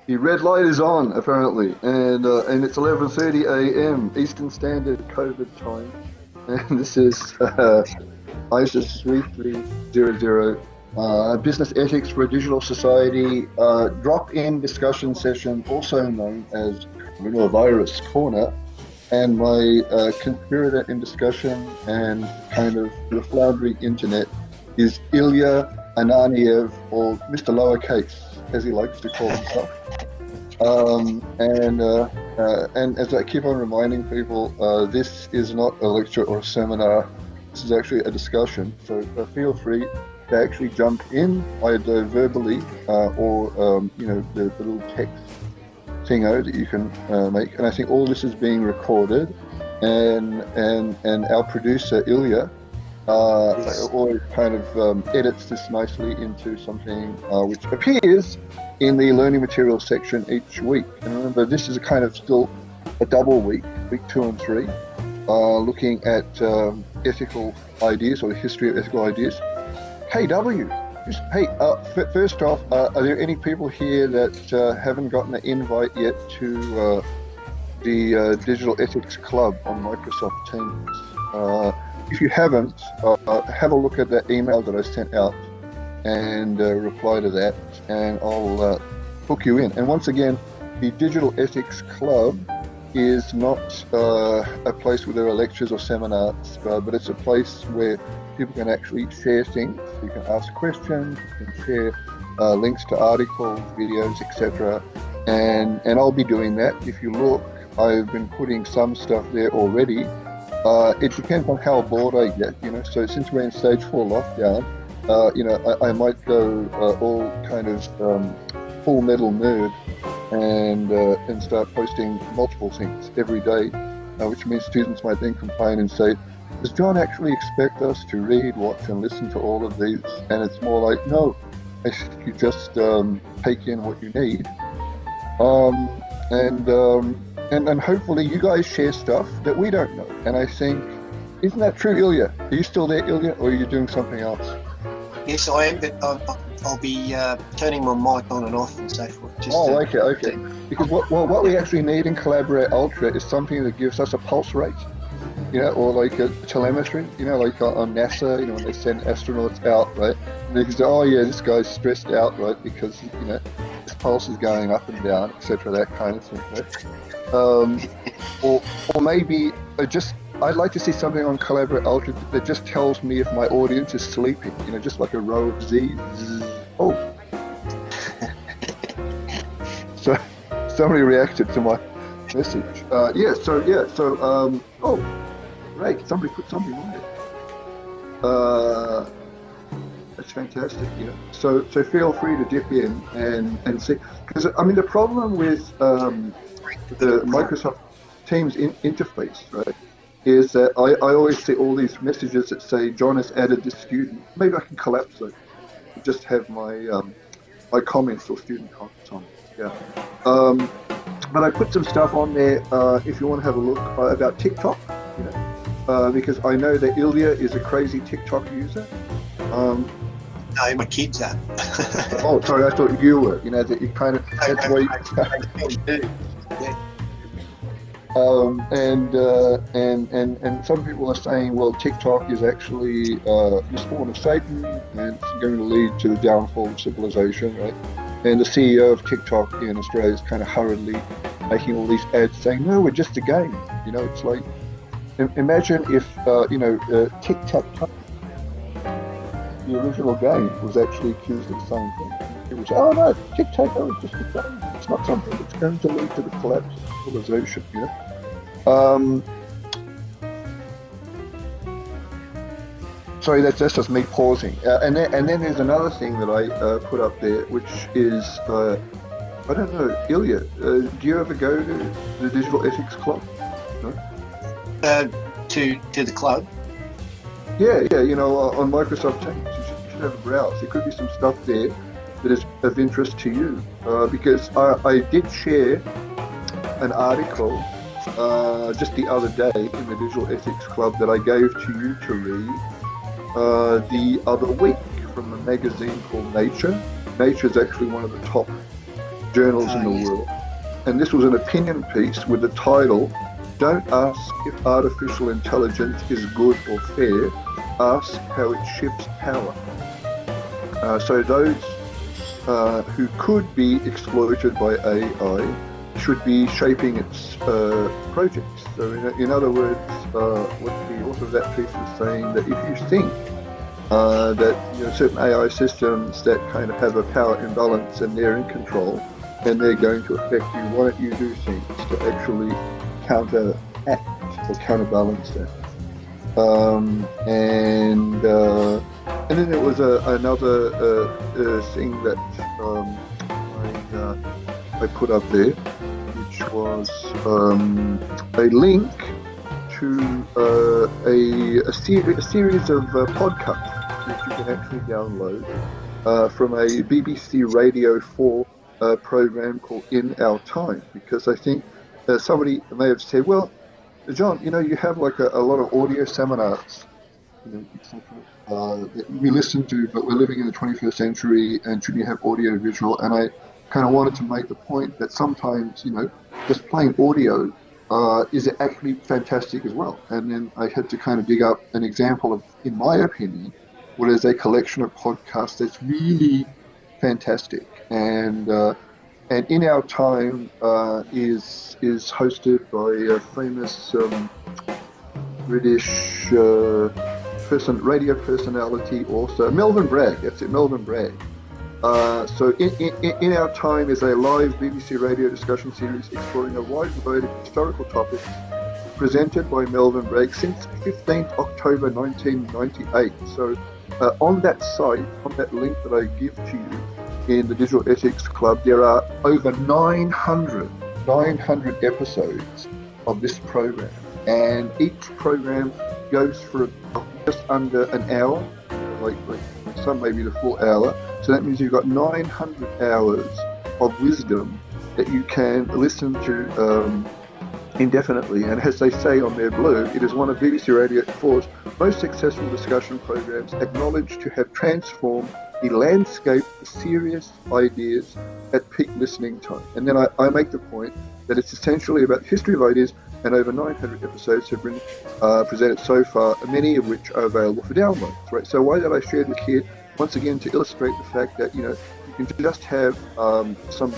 The red light is on apparently, and it's 11:30 a.m. Eastern Standard COVID time, and this is ISIS 3300, Business Ethics for a Digital Society drop-in discussion session, also known as Coronavirus Corner. And my conspirator in discussion and kind of the floundering internet is Ilya Ananiev, or Mr. Lowercase, as he likes to call himself. And as I keep on reminding people, this is not a lecture or a seminar. This is actually a discussion. So feel free to actually jump in either verbally or the little text thingo that you can make. And I think all this is being recorded, and our producer Ilya always kind of edits this nicely into something which appears in the learning materials section each week. And remember, this is a kind of still a double week 2 and 3, looking at ethical ideas, or the history of ethical ideas. KW, first off, are there any people here that haven't gotten an invite yet to the Digital Ethics Club on Microsoft Teams? If you haven't, have a look at that email that I sent out and reply to that, and I'll hook you in. And once again, the Digital Ethics Club is not a place where there are lectures or seminars, but it's a place where people can actually share things. You can ask questions, you can share links to articles, videos, etc. And I'll be doing that. If you look, I've been putting some stuff there already. It depends on how bored I get, So since we're in stage 4 lockdown, I might go all kind of full metal nerd and start posting multiple things every day, which means students might then complain and say, does John actually expect us to read, watch, and listen to all of these? And it's more like, no, you just take in what you need. And hopefully you guys share stuff that we don't know. And I think, isn't that true, Ilya? Are you still there, Ilya, or are you doing something else? Yes, I am, but I'll be turning my mic on and off and so forth. Okay. Because what we actually need in Collaborate Ultra is something that gives us a pulse rate, or like a telemetry, like on NASA, when they send astronauts out, right? And they can say, oh yeah, this guy's stressed out, right? Because, his pulse is going up and down, etc., that kind of thing, right? Or maybe I'd like to see something on Collaborate Ultra that just tells me if my audience is sleeping, just like a row of Z's. Oh. So somebody reacted to my message. Oh, great, somebody put something on it. That's fantastic, So feel free to dip in and see. Because, the problem with the Microsoft Teams interface, right, is that I always see all these messages that say John has added this student. Maybe I can collapse those. Just have my my comments or student comments on. Yeah. But I put some stuff on there if you want to have a look about TikTok. Because I know that Ilya is a crazy TikTok user. No, my kids are. Oh, sorry, I thought you were. That you kind of. That's why you do. Yeah. And some people are saying, well, TikTok is actually the spawn of Satan, and it's going to lead to the downfall of civilization, right? And the CEO of TikTok in Australia is kind of hurriedly making all these ads saying, no, we're just a game. It's like, imagine if, Tic-Tac-Toe, the original game, was actually accused of the same thing. It was, oh no, Tic-Tac-Toe is just a game. It's not something that's going to lead to the collapse of civilization, Sorry, that's just me pausing. And then there's another thing that I put up there, which is, I don't know, Ilya, do you ever go to the Digital Ethics Club? No? To the club? Yeah, on Microsoft Teams. You should have a browse. There could be some stuff there that is of interest to you. Because I did share an article just the other day in the Digital Ethics Club that I gave to you to read the other week from a magazine called Nature. Nature is actually one of the top journals in the yes. world. And this was an opinion piece with the title, "Don't ask if artificial intelligence is good or fair, ask how it shifts power." So those who could be exploited by AI should be shaping its projects. So in other words, what the author of that piece was saying, that if you think that certain AI systems that kind of have a power imbalance and they're in control and they're going to affect you, why don't you do things to actually counteract or counterbalance that? And then there was another thing that I put up there, which was a link to a series of podcasts which you can actually download from a BBC Radio 4 program called In Our Time, because I think somebody may have said, well, John, you have like a lot of audio seminars, etc. That we listen to, but we're living in the 21st century, and shouldn't you have audio visual? And I kind of wanted to make the point that sometimes, just plain audio is actually fantastic as well. And then I had to kind of dig up an example of, in my opinion, what is a collection of podcasts that's really fantastic. And In Our Time is hosted by a famous British radio personality, author, Melvyn Bragg. That's it, Melvyn Bragg. So In Our Time is a live BBC radio discussion series exploring a wide variety of historical topics, presented by Melvyn Bragg since 15th October 1998. So on that site, on that link that I give to you in the Digital Ethics Club, there are over 900 episodes of this program, and each program goes for just under an hour, like some maybe the full hour. So that means you've got 900 hours of wisdom that you can listen to indefinitely. And as they say on their blog, it is one of BBC Radio 4's most successful discussion programs, acknowledged to have transformed the landscape of serious ideas at peak listening time. And then I make the point that it's essentially about the history of ideas, and over 900 episodes have been presented so far, many of which are available for download. Right? So why did I share this here? Once again, to illustrate the fact that you can just have some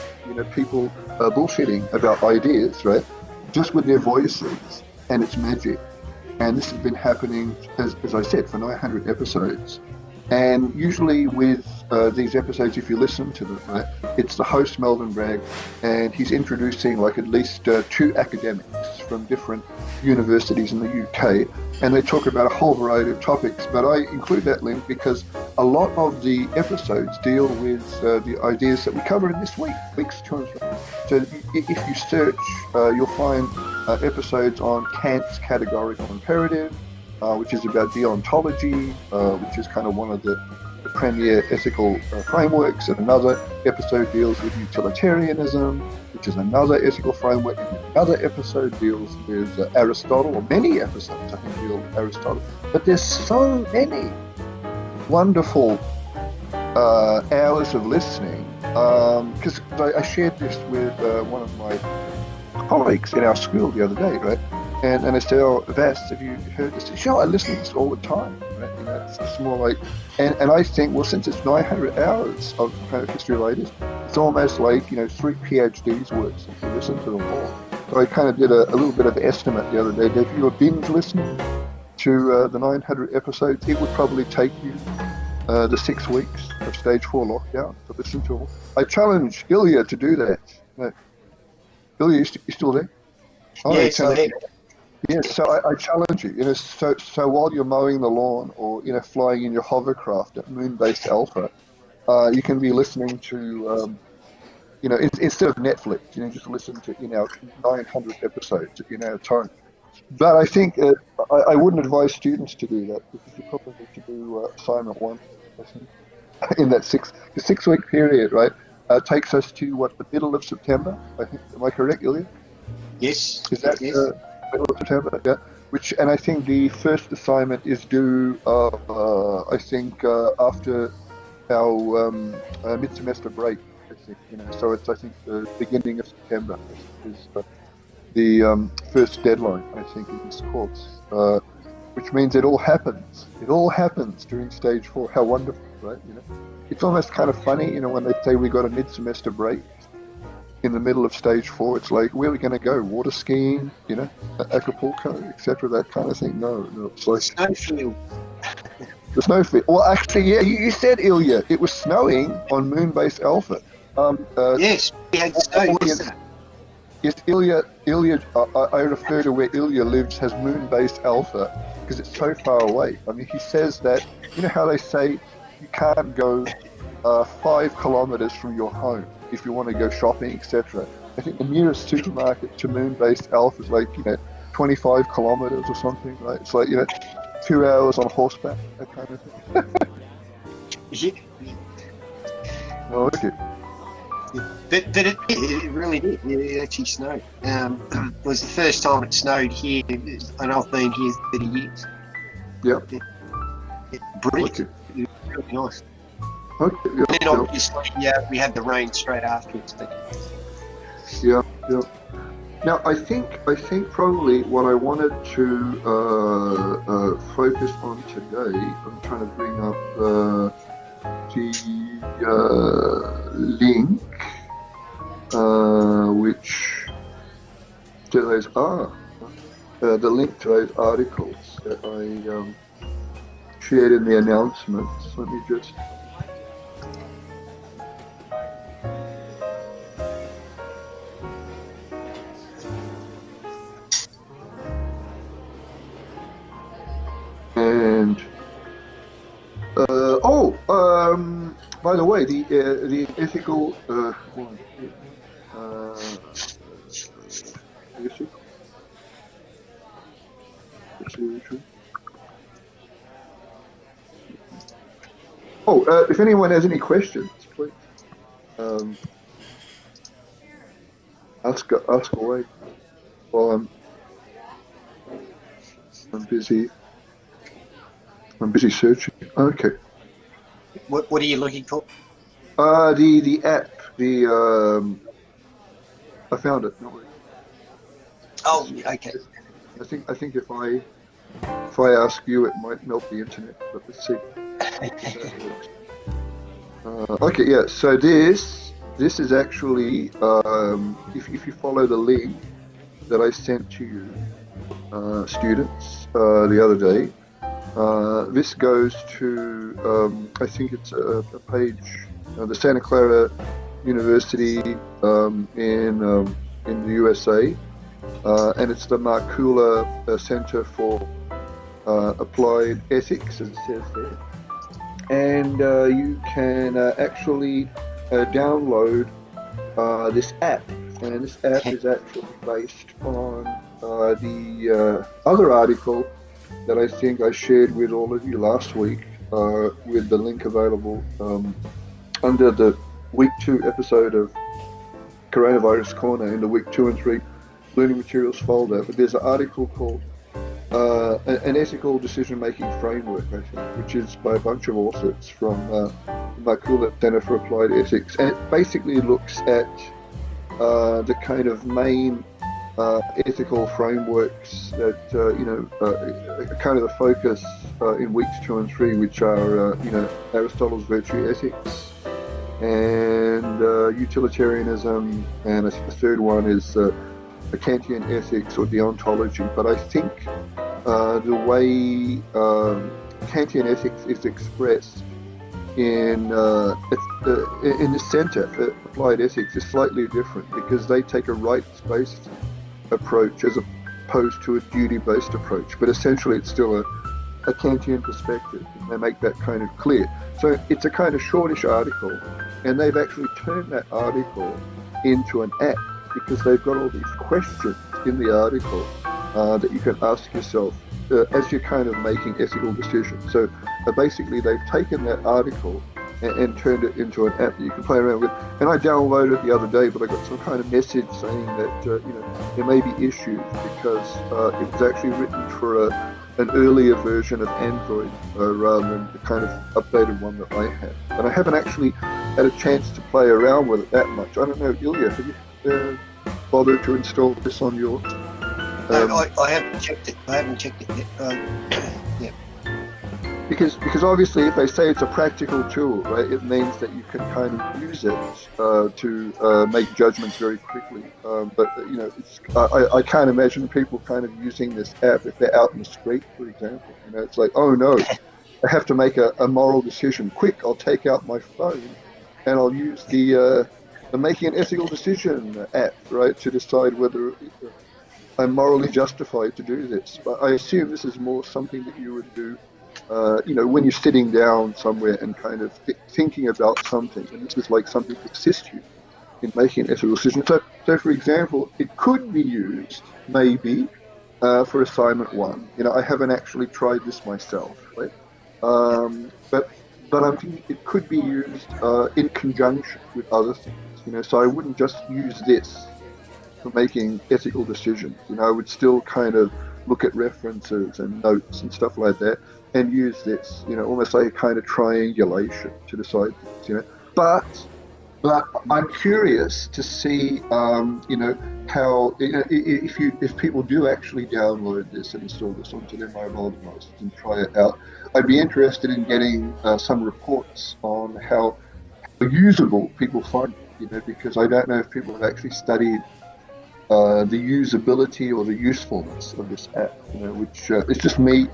people bullshitting about ideas, right? Just with their voices, and it's magic. And this has been happening, as I said, for 900 episodes. And usually with these episodes, if you listen to them, right, it's the host, Melvyn Bragg, and he's introducing like at least two academics from different universities in the UK, and they talk about a whole variety of topics. But I include that link because a lot of the episodes deal with the ideas that we cover in this week's choice. So if you search, you'll find episodes on Kant's categorical imperative, which is about deontology, which is kind of one of the premier ethical frameworks. And another episode deals with utilitarianism, which is another ethical framework. And another episode deals with Aristotle, or many episodes I think deal with Aristotle. But there's so many wonderful hours of listening, because I shared this with one of my colleagues in our school the other day, right? And I said, "Oh, Vas, have you heard this?" She said, "Sure, I listen to this all the time." Right? It's more like, and I think, well, since it's 900 hours of kind of history of ideas, it's almost like 3 PhDs worth if you listen to them all. So I kind of did a little bit of an estimate the other day that if you were binge listening to the 900 episodes, it would probably take you the 6 weeks of stage 4 lockdown to listen to them. I challenge Ilya to do that. Ilya, you still there? Oh, yes, I am. Yes, so I challenge you. So while you're mowing the lawn or flying in your hovercraft at Moonbase Alpha, you can be listening to instead of Netflix, just listen to 900 episodes at our time. But I think I wouldn't advise students to do that, because you probably need to do assignment 1, I think, in that 6 week period, right? Takes us to the middle of September, I think. Am I correct, Ilya? Yes. Is that yes. Middle of September? Yeah. And I think the first assignment is due, I think, after our mid-semester break. I think. So it's, I think, the beginning of September is the first deadline, I think, in this course, which means it all happens. It all happens during stage 4. How wonderful, right? It's almost kind of funny, when they say we got a mid-semester break in the middle of stage 4. It's like, where are we going to go? Water skiing, Acapulco, etc., that kind of thing. No, it's like Snowfield. the snowfield. Well, actually, yeah, you said, Ilya, it was snowing on Moonbase Alpha. Yes, we had snow yesterday. Yes, Ilya, I refer to where Ilya lives as Moonbase Alpha because it's so far away. I mean, he says that, how they say you can't go 5 kilometers from your home if you want to go shopping, etc. I think the nearest supermarket to Moonbase Alpha is like, 25 kilometers or something, right? It's like, 2 hours on horseback, that kind of thing. Oh, okay. But it really did. It actually snowed. It was the first time it snowed here, and I've been here 30 years. Yep. Brilliant. Okay. It was really nice. Okay. And then obviously, we had the rain straight afterwards. But Yeah. Now, I think probably what I wanted to focus on today, I'm trying to bring up the link, which to those the link to those articles that I shared in the announcements. Let me just. And by the way, the ethical if anyone has any questions, please ask away while I'm busy. I'm busy searching. Okay. what are you looking for? The app. I found it. No worries. Oh, okay. I think if I ask you, it might melt the internet. But let's see. Okay. Yeah. So this is actually if you follow the link that I sent to you, students, the other day. This goes to, I think it's a page, the Santa Clara University in the USA, and it's the Markula Center for Applied Ethics, as it says there. And you can actually download this app, and this app is actually based on the other article that I think I shared with all of you last week, with the link available under the week 2 episode of Coronavirus Corner in the week 2 and 3 learning materials folder. But there's an article called an ethical decision-making framework, I think, which is by a bunch of authors from the Markula Center for Applied Ethics, and it basically looks at the kind of main ethical frameworks that kind of the focus in weeks 2 and 3, which are Aristotle's virtue ethics and utilitarianism, and the third one is the Kantian ethics or deontology. But I think the way Kantian ethics is expressed in the Center for Applied Ethics is slightly different, because they take a rights-based approach as opposed to a duty-based approach, but essentially it's still a Kantian perspective, and they make that kind of clear. So it's a kind of shortish article, and they've actually turned that article into an app, because they've got all these questions in the article that you can ask yourself as you're kind of making ethical decisions. So basically they've taken that article and turned it into an app that you can play around with. And I downloaded it the other day, but I got some kind of message saying that there may be issues because it was actually written for an earlier version of Android rather than the kind of updated one that I have. And I haven't actually had a chance to play around with it that much. I don't know, Ilya, have you bothered to install this on your? I haven't checked it. I haven't checked it yet. Yeah. Because obviously, if they say it's a practical tool, right, it means that you can kind of use it to make judgments very quickly. But I can't imagine people kind of using this app if they're out in the street, for example. It's like, oh no, I have to make a moral decision. Quick, I'll take out my phone and I'll use the Making an Ethical Decision app, right, to decide whether I'm morally justified to do this. But I assume this is more something that you would do when you're sitting down somewhere and kind of thinking about something, and this is like something to assist you in making an ethical decision. So for example, it could be used maybe for assignment 1. I haven't actually tried this myself, right? But I'm thinking it could be used in conjunction with other things. So I wouldn't just use this for making ethical decisions. I would still kind of look at references and notes and stuff like that, and use this, almost like a kind of triangulation to decide things, But I'm curious to see, how if people do actually download this and install this onto their mobile devices and try it out, I'd be interested in getting some reports on how usable people find it, because I don't know if people have actually studied the usability or the usefulness of this app, which is just me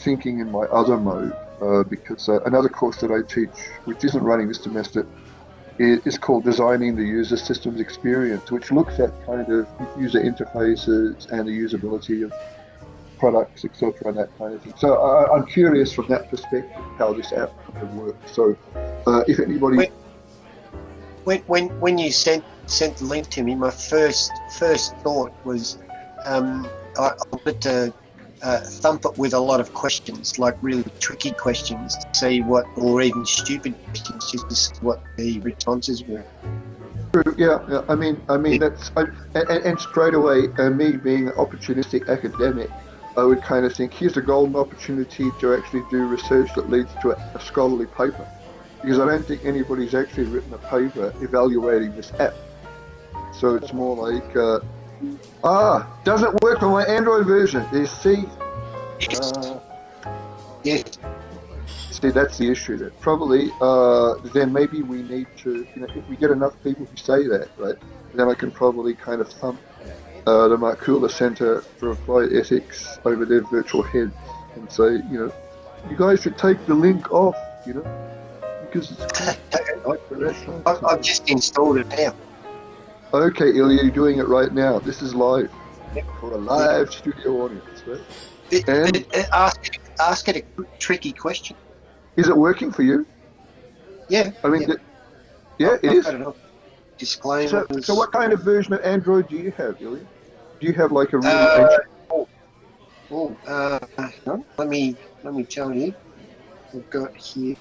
thinking in my other mode, because another course that I teach, which isn't running this semester, is called Designing the User Systems Experience, which looks at kind of user interfaces and the usability of products, etc., and that kind of thing. So I'm curious from that perspective how this app kind of works. So if anybody... When you sent the link to me, my first thought was I wanted to thump it with a lot of questions, like really tricky questions, to see what, or even stupid questions, just to see what the responses were. True. Yeah. I mean that's and straight away, me being an opportunistic academic, I would kind of think here's a golden opportunity to actually do research that leads to a scholarly paper, because I don't think anybody's actually written a paper evaluating this app. So it's more like, doesn't work on my Android version. You see? Yes. See, that's the issue there. Probably, then maybe we need to, if we get enough people who say that, right, then I can probably kind of thump the Markula Center for Applied Ethics over their virtual heads and say, you guys should take the link off, because it's I've just installed it now. Okay, Ilya, you're doing it right now. This is live for a live studio audience, right? Ask it a tricky question. Is it working for you? Yeah. I mean, yeah. It is. I don't know. Disclaimer. So what kind of version of Android do you have, Ilya? Do you have like a really ancient? Let me tell you. I've got here,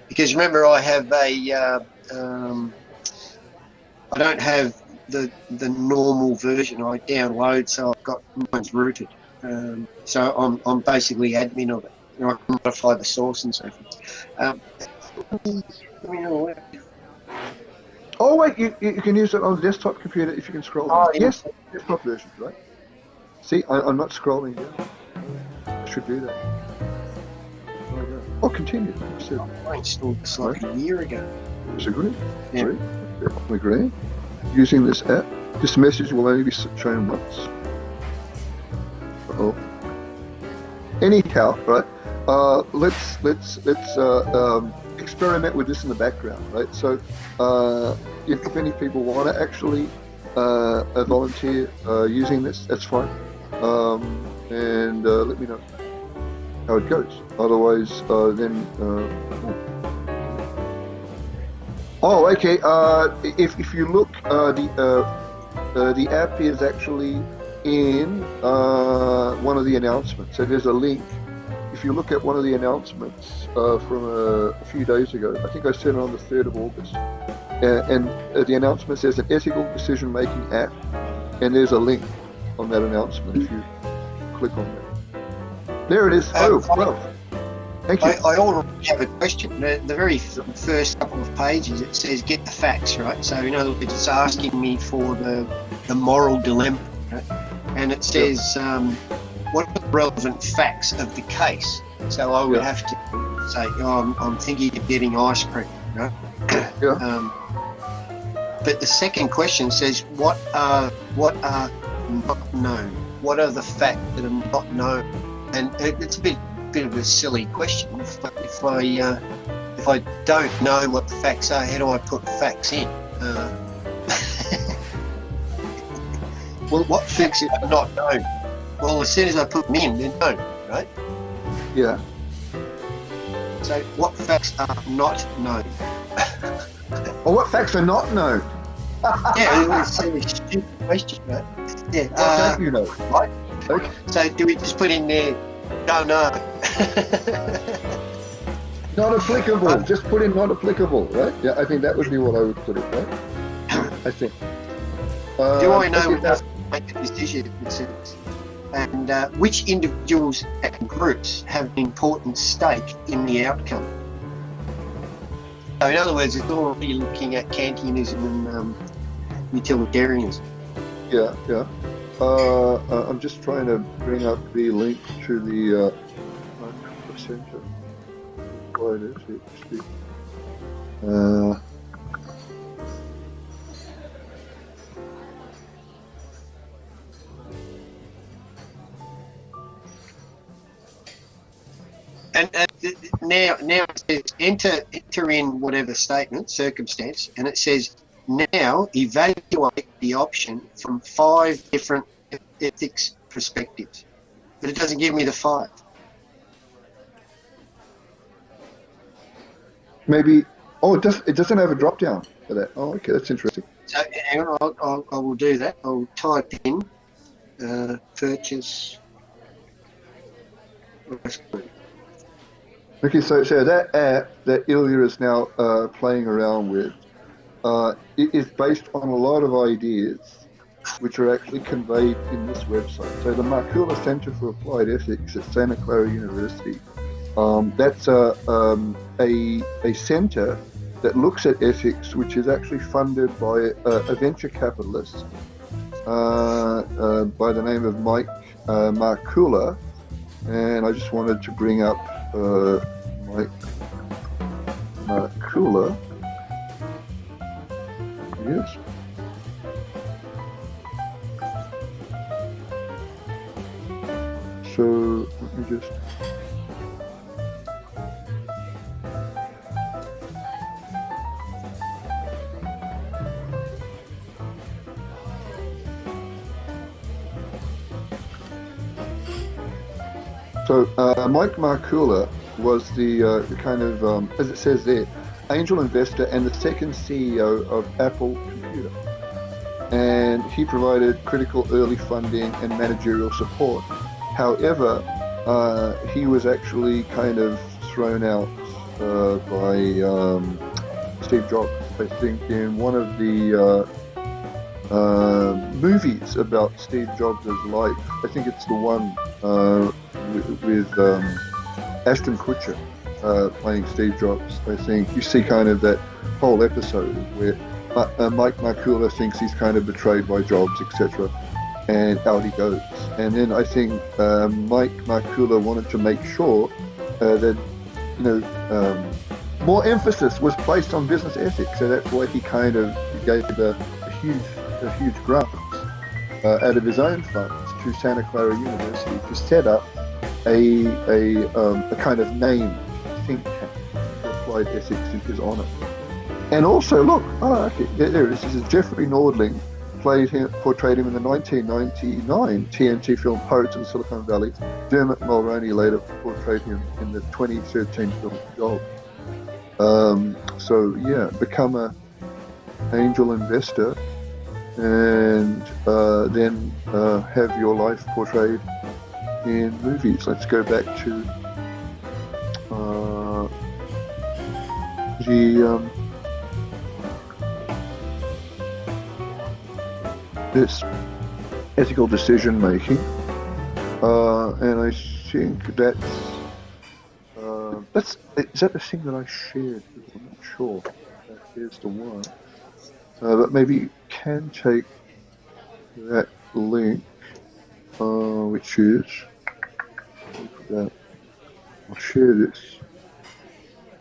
because remember I have I don't have the normal version I download, so I've got mine's rooted. So I'm basically admin of it. I can modify the source and so forth. Oh wait, you can use it on a desktop computer if you can scroll down. Yes, desktop version, right? See, I'm not scrolling down. I should do that. Oh, continue. I installed this like a year ago. Is it good? Yeah. Agree. Using this app, this message will only be shown once. Uh-oh. Anyhow, right? Let's experiment with this in the background, right? So, if any people want to actually volunteer using this, that's fine. And let me know how it goes. Otherwise, then. Oh, okay. If you look, the app is actually in one of the announcements. So there's a link if you look at one of the announcements from a few days ago, I think I said it on the 3rd of August, and the announcement says an ethical decision-making app, and there's a link on that announcement if you click on that. There it is. Well, thank you. I already have a question. The very first couple of pages, it says get the facts, right? So in other words, it's asking me for the moral dilemma, right? And it says what are the relevant facts of the case. So I would have to say, I'm thinking of getting ice cream, right? Yeah. But the second question says what are not known? What are the facts that are not known? And it's a bit of a silly question. If I don't know what the facts are, how do I put facts in? Well, what facts are not known? Well, as soon as I put them in, they're known, right? Yeah. So, what facts are not known? Well, what facts are not known? Yeah, it's a stupid question, right? Yeah. What don't you know? Right. Okay. So, do we just put in there? Don't know. Not applicable. Just put in not applicable, right? Yeah, I think that would be what I would put it, right? I think. Do I know enough to make a decision? And which individuals and groups have an important stake in the outcome? So, in other words, it's already looking at Kantianism and utilitarianism. Yeah. I'm just trying to bring up the link to the center. Why it is it? And now it says enter in whatever statement, circumstance, and it says now evaluate the option from 5 different ethics perspectives. But it doesn't give me the 5. Maybe. Oh, it doesn't have a drop down for that. Oh, okay, that's interesting. So hang on, I will do that. I'll type in purchase. Okay, so that app that Ilya is now playing around with, it is based on a lot of ideas which are actually conveyed in this website. So the Markula Center for Applied Ethics at Santa Clara University, that's a center that looks at ethics, which is actually funded by a venture capitalist by the name of Mike Markula, and I just wanted to bring up Mike Markula. Yes. So let me just. So Mike Markula was the kind of, as it says there, angel investor and the second CEO of Apple Computer. And he provided critical early funding and managerial support. However, he was actually kind of thrown out by Steve Jobs. I think in one of the movies about Steve Jobs' life, I think it's the one with Ashton Kutcher playing Steve Jobs. I think you see kind of that whole episode where Mike Markula thinks he's kind of betrayed by Jobs, etc., and out he goes. And then I think Mike Markula wanted to make sure that more emphasis was placed on business ethics. So that's why he kind of gave a huge grant out of his own funds to Santa Clara University to set up a kind of named think tank for applied ethics in his honor. And also, look, there it is. This is Jeffrey Nordling portrayed him in the 1999 TNT film Pirates of the Silicon Valley. Dermot Mulroney later portrayed him in the 2013 film Job. So yeah, become a angel investor and then have your life portrayed in movies. Let's go back to the this ethical decision making, and I think that's is that the thing that I shared? I'm not sure. That is the one, but maybe you can take that link, which is that I'll share this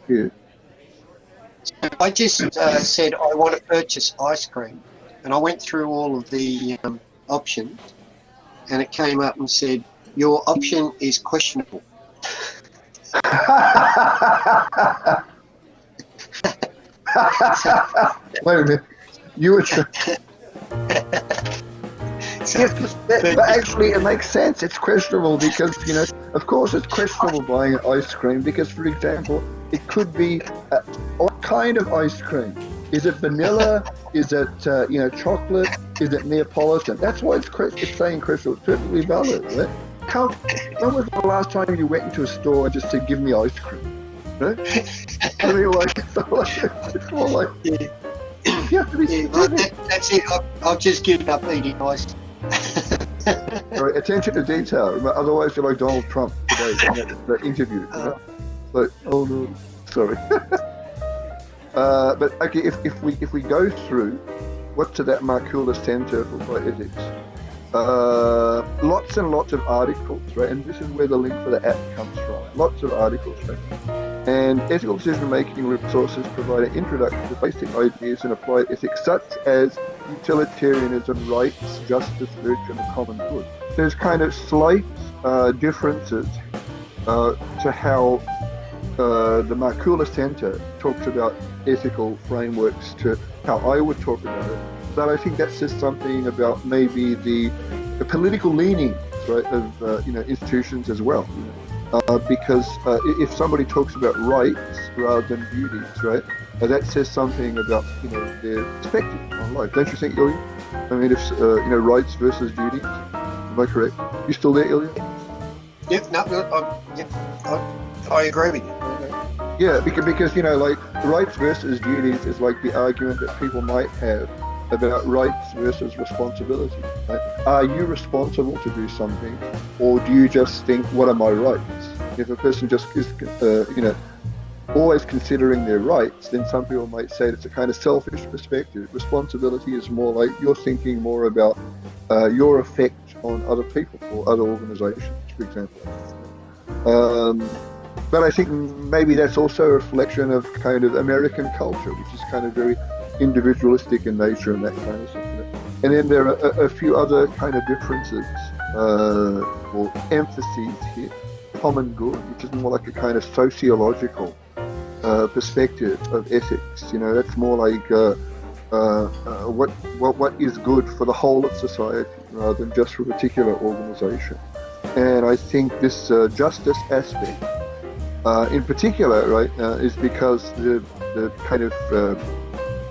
here. I just said I want to purchase ice cream, and I went through all of the options, and it came up and said your option is questionable. Wait a minute, you were. Yes, but actually it makes sense. It's questionable because, of course it's questionable buying ice cream because, for example, it could be what kind of ice cream? Is it vanilla? Is it, chocolate? Is it Neapolitan? That's why it's saying questionable. It's perfectly valid, right? When was the last time you went into a store and just said, give me ice cream? Right? I mean, it's more like, you have to be that's it. I've just given up eating ice cream. Right, attention to detail. Otherwise, you're like Donald Trump today in the interview. Like, oh no, sorry. But okay, if we go through what's to that Marcula Center for Bioethics, lots and lots of articles, right? And this is where the link for the app comes from. Lots of articles, right? And ethical decision-making resources provide an introduction to basic ideas in applied ethics, such as utilitarianism, rights, justice, virtue, and the common good. There's kind of slight differences to how the Marcula Center talks about ethical frameworks to how I would talk about it. But I think that says something about maybe the political leanings, right, of institutions as well. Because if somebody talks about rights rather than duties, right, that says something about their perspective on life. Don't you think, Ilya? I mean, if rights versus duties. Am I correct? You still there, Ilya? Yep. No. I agree with you. Yeah, because like rights versus duties is like the argument that people might have about rights versus responsibility. Right? Are you responsible to do something, or do you just think, what are my rights? If a person just is, always considering their rights, then some people might say it's a kind of selfish perspective. Responsibility is more like you're thinking more about your effect on other people or other organizations, for example. But I think maybe that's also a reflection of kind of American culture, which is kind of very individualistic in nature and that kind of stuff. And then there are a few other kind of differences or emphases here. Common good, which is more like a kind of sociological perspective of ethics. That's more like what is good for the whole of society rather than just for a particular organization. And I think this justice aspect, in particular, right, is because the kind of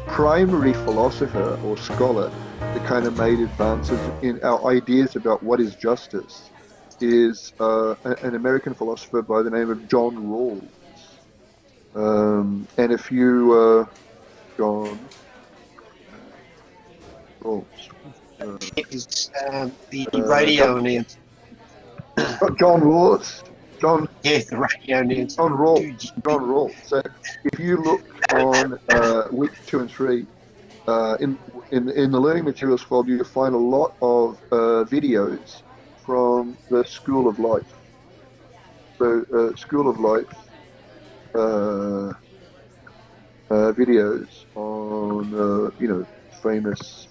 primary philosopher or scholar that kind of made advances in our ideas about what is justice is an American philosopher by the name of John Rawls. And if you, John Rawls. It was the radio announcer. John Rawls. Yeah, the radio announcer. John Rawls. So if you look on week 2 and 3, in the learning materials folder, you'll find a lot of videos from the School of Life. So School of Life videos on famous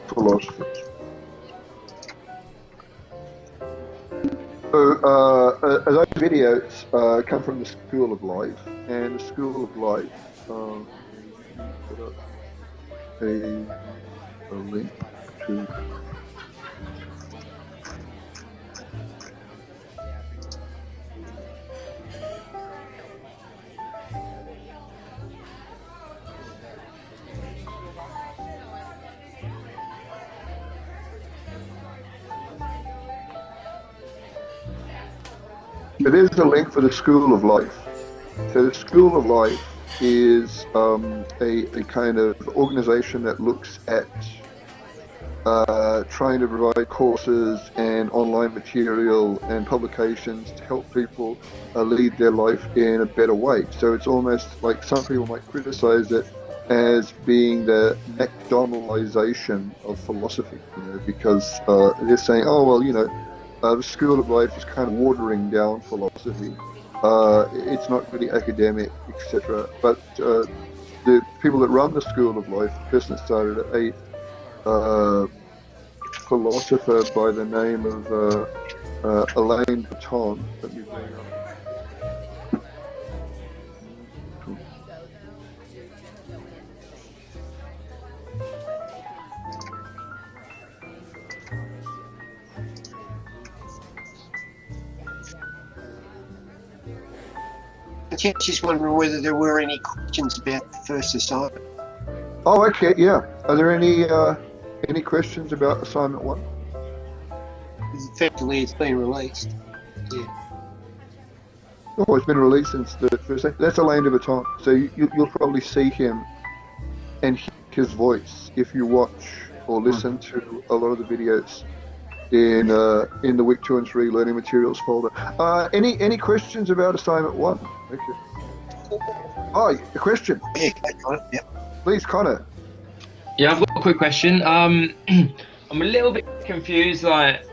philosophers. So those videos come from the School of Life, and the School of Life put up a link to So there's a link for the School of Life. So the School of Life is a kind of organization that looks at trying to provide courses and online material and publications to help people lead their life in a better way. So it's almost like some people might criticize it as being the McDonaldization of philosophy, because they're saying, oh, well, the School of Life is kind of watering down philosophy. It's not really academic, etc. But the people that run the School of Life, the person that started it, a philosopher by the name of Elaine Baton. Let me bring up. Just wondering whether there were any questions about the first assignment. Oh, okay, yeah. Are there any questions about assignment 1? Effectively, it's been released. Yeah. Oh, it's been released since the first day. That's Alain de Botton. So you'll probably see him and hear his voice if you watch or listen to a lot of the videos in the week 2 and 3 learning materials folder. Any questions about assignment 1? Okay. Oh, a question. Yeah, Connor. Yeah. Please, Connor. Yeah, I've got a quick question. I'm a little bit confused, like,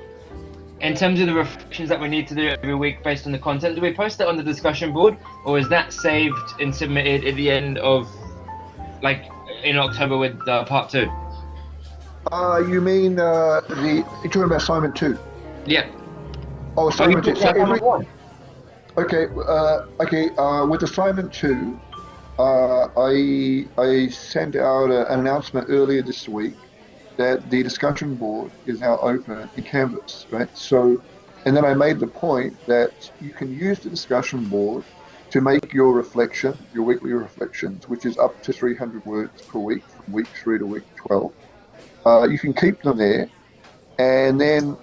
in terms of the reflections that we need to do every week based on the content. Do we post it on the discussion board, or is that saved and submitted at the end of, like, in October with part 2? You mean you're talking about assignment 2? Yeah. Oh, assignment 2. So assignment 1. Okay. With assignment 2, I sent out an announcement earlier this week that the discussion board is now open in Canvas, right? So, and then I made the point that you can use the discussion board to make your reflection, your weekly reflections, which is up to 300 words per week, from week 3 to week 12. You can keep them there, and then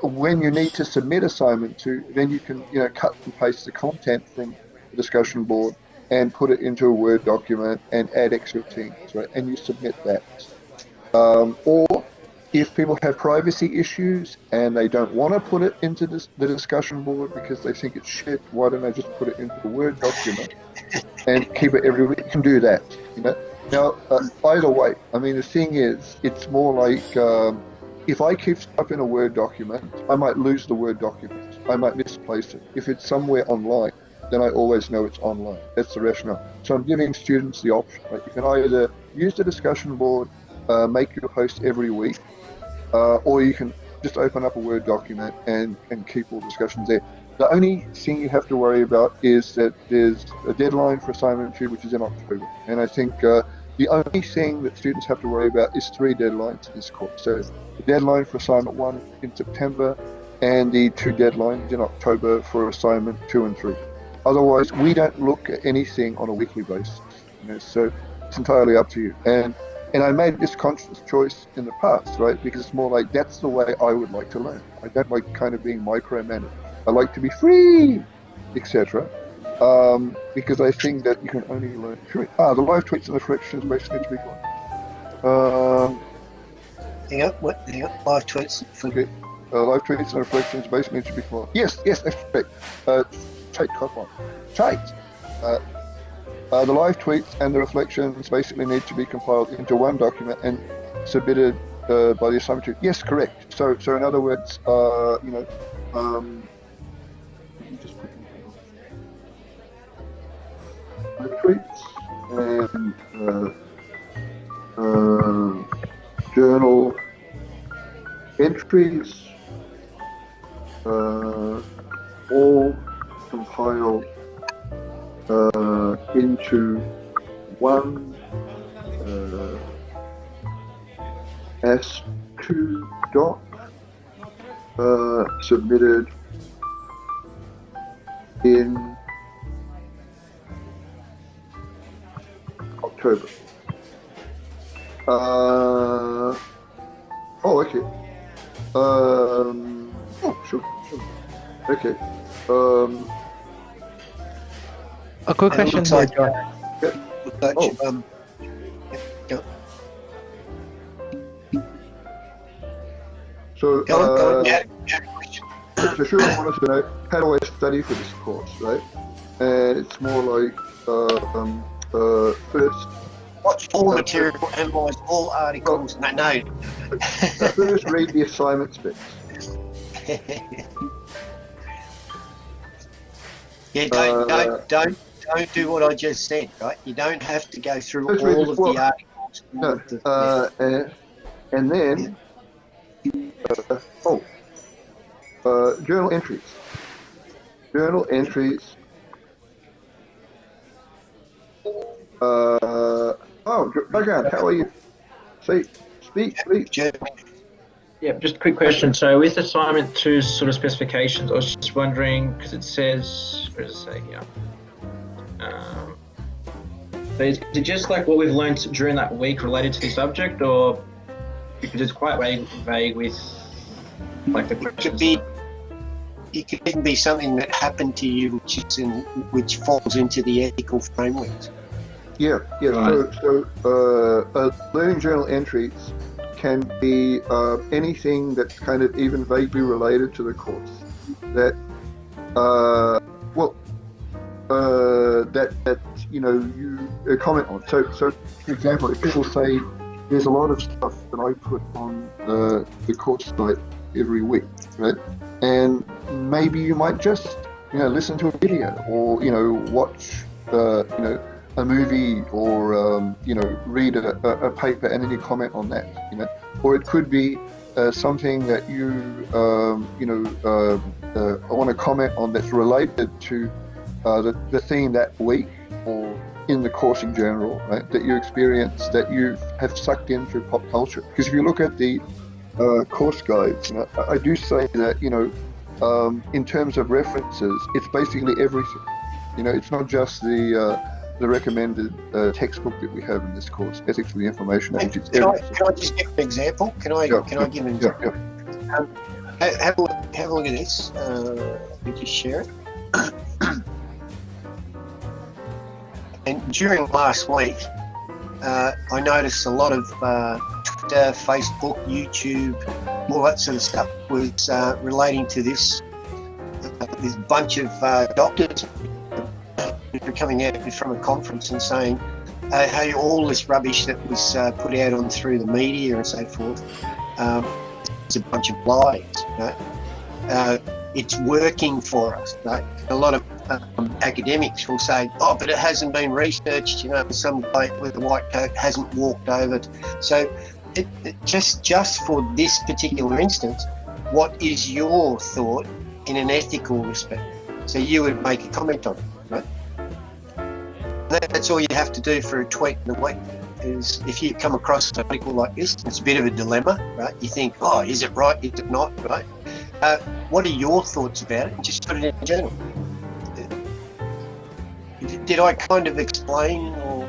when you need to submit assignment 2, then you can cut and paste the content from the discussion board and put it into a Word document and add extra things, right? And you submit that. Or if people have privacy issues and they don't want to put it into the discussion board because they think it's shit, why don't they just put it into the Word document and keep it every week? You can do that, Now, either way, I mean, the thing is, it's more like if I keep stuff in a Word document, I might lose the Word document. I might misplace it. If it's somewhere online, then I always know it's online. That's the rationale. So I'm giving students the option. Right? You can either use the discussion board, make your post every week, or you can just open up a Word document and keep all discussions there. The only thing you have to worry about is that there's a deadline for assignment 2, which is in October. And I think the only thing that students have to worry about is 3 deadlines in this course. So the deadline for assignment 1 in September, and the 2 deadlines in October for assignment 2 and 3. Otherwise, we don't look at anything on a weekly basis. So it's entirely up to you. And I made this conscious choice in the past, right? Because it's more like that's the way I would like to learn. I don't like kind of being micromanaged. I like to be free, etc. Because I think that you can only learn through it. The live tweets and reflections basically to be gone. Hang on, live tweets. Okay. Live tweets and reflections basically to be gone. Yes, that's correct. Tate, the live tweets and the reflections basically need to be compiled into one document and submitted by the assignment 2. Yes, correct. So in other words, let me just put live tweets and journal entries, all compiled into one S2 doc, submitted in October. Okay. Sure. Okay. A quick question Looks here, like, John. looks like Oh. go So, go on. Yeah, question. so Sean wanted to know, how do I study for this course, right? And it's more like, first, Watch all material, analyse all articles. No. first read the assignment specs. Yeah, don't do what I just said, right? You don't have to go through Let's read all the of book. the articles. all of the- And then, journal entries. Journal entries. Background, how are you? Speak, please. Journal- Yeah, just a quick question. So with assignment 2 sort of specifications, I was just wondering, because it says, where does it say here? So is it just like what we've learned during that week related to the subject, or because it's quite vague with like the It could questions? be. It could even be something that happened to you, which falls into the ethical frameworks. Yeah. Right. So learning journal entries can be anything that's kind of even vaguely related to the course. That, that you comment on. So for example, if people say there's a lot of stuff that I put on the course site every week, right? And maybe you might just listen to a video, or watch a movie, or read a paper and then you comment on that, or it could be something that you want to comment on that's related to the theme that week, or in the course in general, right? That you experience, that you have sucked in through pop culture. Because if you look at the course guides, I do say that in terms of references, it's basically everything. It's not just the recommended textbook that we have in this course, Ethics for the Information Age. It's Can everything. I just give an example? Can I give an example? Have a look at this. Let me just share it. And during last week, I noticed a lot of Twitter, Facebook, YouTube, all that sort of stuff was relating to this bunch of doctors who were coming out from a conference and saying, hey, all this rubbish that was put out on through the media and so forth, it's a bunch of lies. It's working for us. A lot of academics will say, oh, but it hasn't been researched. Some guy with a white coat hasn't walked over it. So just for this particular instance, what is your thought in an ethical respect? So you would make a comment on it, right? That's all you have to do for a tweet in a week. Is if you come across an article like this, it's a bit of a dilemma, right? You think, oh, is it right? Is it not, right? What are your thoughts about it? Just put it in a journal. Did I kind of explain, or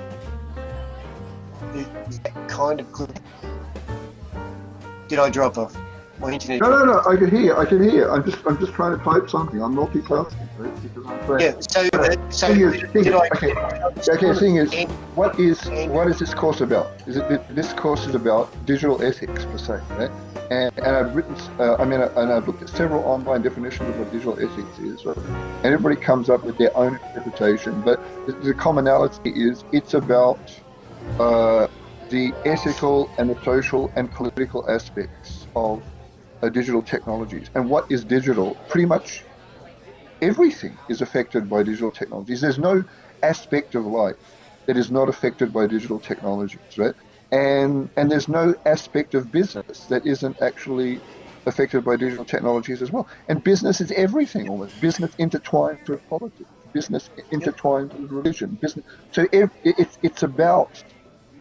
is that kind of clear? Did I drop off my internet? No. I can hear. I'm just trying to type something. I'm multitasking, right? Because I'm trying. Yeah. So Thing is, what is this course about? This course is about digital ethics per se, right? And I've written, and I've looked at several online definitions of what digital ethics is, right? And everybody comes up with their own interpretation, but the commonality is it's about the ethical and the social and political aspects of digital technologies. And what is digital? Pretty much everything is affected by digital technologies. There's no aspect of life that is not affected by digital technologies, right? And there's no aspect of business that isn't actually affected by digital technologies as well. And business is everything almost. Business intertwined with politics. Business intertwined with religion. Business. So it's about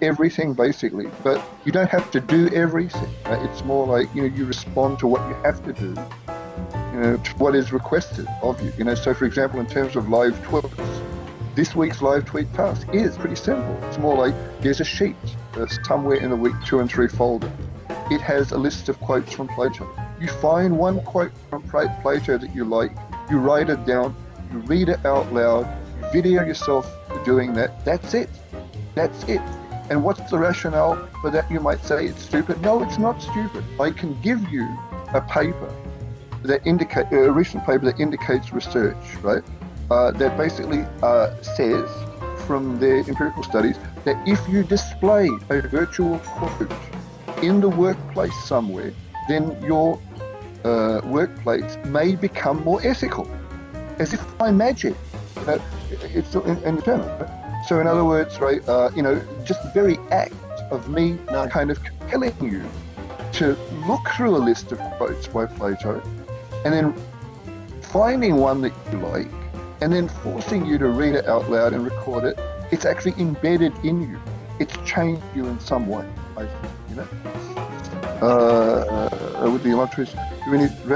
everything basically, but you don't have to do everything, right? It's more like you respond to what you have to do, to what is requested of you. So for example, in terms of live tweets, this week's live tweet task is pretty simple. It's more like there's a sheet somewhere in the week 2 and 3 folder. It has a list of quotes from Plato. You find one quote from Plato that you like, You write it down, you read it out loud, you video yourself doing that. That's it. That's it. And what's the rationale for that? You might say it's stupid. No, it's not stupid. I can give you a paper that a recent paper that indicates research, right? That basically says from their empirical studies that if you display a virtual quote in the workplace somewhere, then your workplace may become more ethical, as if by magic. It's internal. Right? So in other words, right, just the very act of me kind of compelling you to look through a list of quotes by Plato, and then finding one that you like, and then forcing you to read it out loud and record it, it's actually embedded in you. It's changed you in some way, I think, With the live tweets,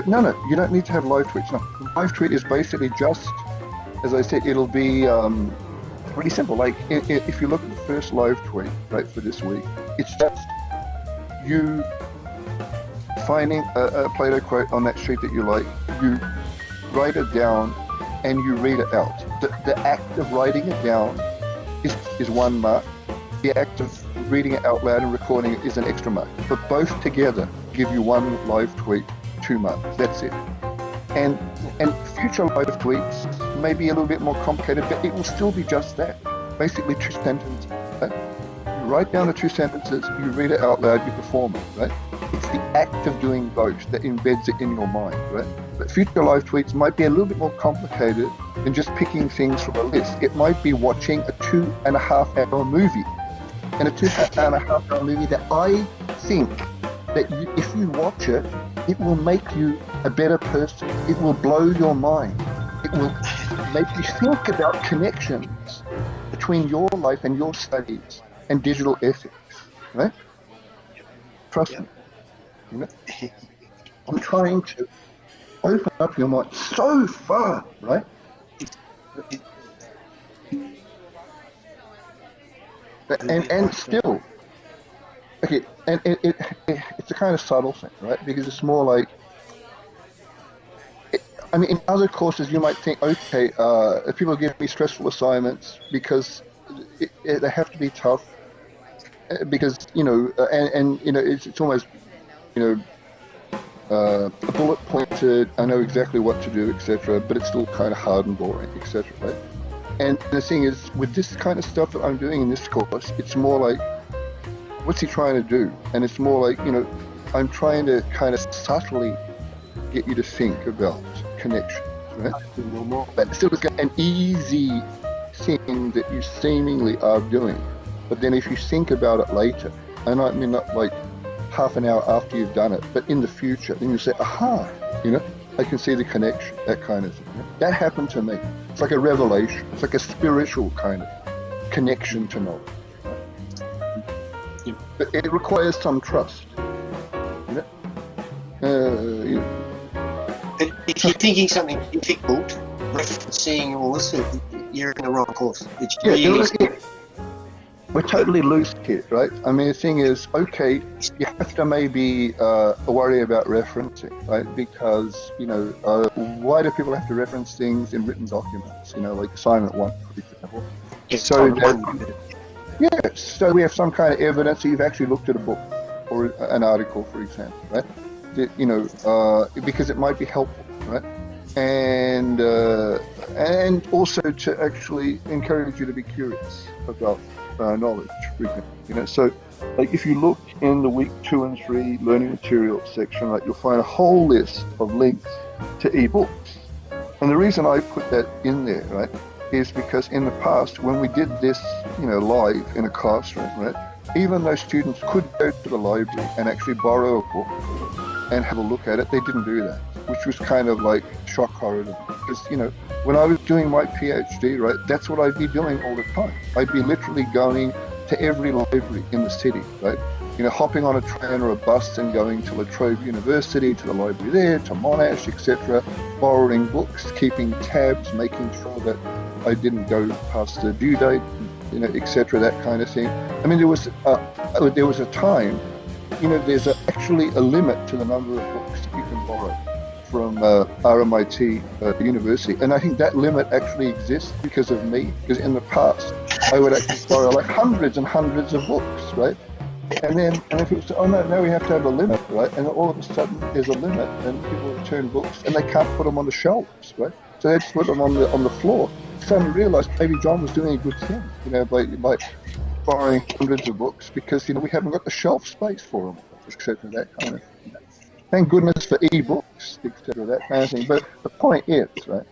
no, you don't need to have live tweets. No, live tweet is basically just, as I said, it'll be really simple. Like if you look at the first live tweet, right, for this week, it's just you finding a Plato quote on that sheet that you like, you write it down, and you read it out. The act of writing it down is 1 mark. The act of reading it out loud and recording it is an extra mark. But both together give you 1 live tweet, 2 marks. That's it. And future live tweets may be a little bit more complicated, but it will still be just that. Basically 2 sentences. Right? You write down the 2 sentences, you read it out loud, you perform it, right? It's the act of doing both that embeds it in your mind, right? But future live tweets might be a little bit more complicated than just picking things from a list. It might be watching a 2.5-hour movie. And a 2.5-hour movie that I think that if you watch it, it will make you a better person. It will blow your mind. It will make you think about connections between your life and your studies and digital ethics, right? Trust me. I'm trying to open up your mind so far, right? And still, okay, and it's a kind of subtle thing, right? Because it's more like, in other courses you might think, okay, if people give me stressful assignments because they have to be tough, because it's almost a bullet pointed, I know exactly what to do, etc., but it's still kind of hard and boring, etc., right? And the thing is, with this kind of stuff that I'm doing in this course, it's more like, what's he trying to do? And it's more like, I'm trying to kind of subtly get you to think about connections, right? But still, it's an easy thing that you seemingly are doing. But then if you think about it later, and I mean not like half an hour after you've done it, but in the future, then you say, aha, I can see the connection, that kind of thing. That happened to me. It's like a revelation. It's like a spiritual kind of connection to knowledge. Right? But it requires some trust. But if you're thinking something difficult, referencing all this, you're in the wrong course. It's really we're totally loose here, right? I mean, the thing is, okay, you have to maybe worry about referencing, right? Because, why do people have to reference things in written documents? Like assignment 1, for example. So we have some kind of evidence that you've actually looked at a book or an article, for example, right? That, because it might be helpful, right? And also to actually encourage you to be curious about knowledge, for example. So like if you look in the week 2 and 3 learning materials section, right, you'll find a whole list of links to ebooks. And the reason I put that in there, right, is because in the past when we did this, live in a classroom, right, even though students could go to the library and actually borrow a book and have a look at it, they didn't do that, which was kind of like shock horror to me. Because, when I was doing my PhD, right, that's what I'd be doing all the time. I'd be literally going to every library in the city, right? Hopping on a train or a bus and going to La Trobe University, to the library there, to Monash, etc., borrowing books, keeping tabs, making sure that I didn't go past the due date, etc., that kind of thing. I mean, there was a time, there's actually a limit to the number of books that you can borrow from RMIT University, and I think that limit actually exists because of me. Because in the past, I would actually borrow like hundreds and hundreds of books, right? And then people say, oh no, now we have to have a limit, right? And all of a sudden there's a limit, and people return books, and they can't put them on the shelves, right? So they just put them on the floor. Suddenly realised maybe John was doing a good thing, by borrowing hundreds of books, because we haven't got the shelf space for them, etc. That kind of thing. Thank goodness for e-books, etc. That kind of thing. But the point is, right?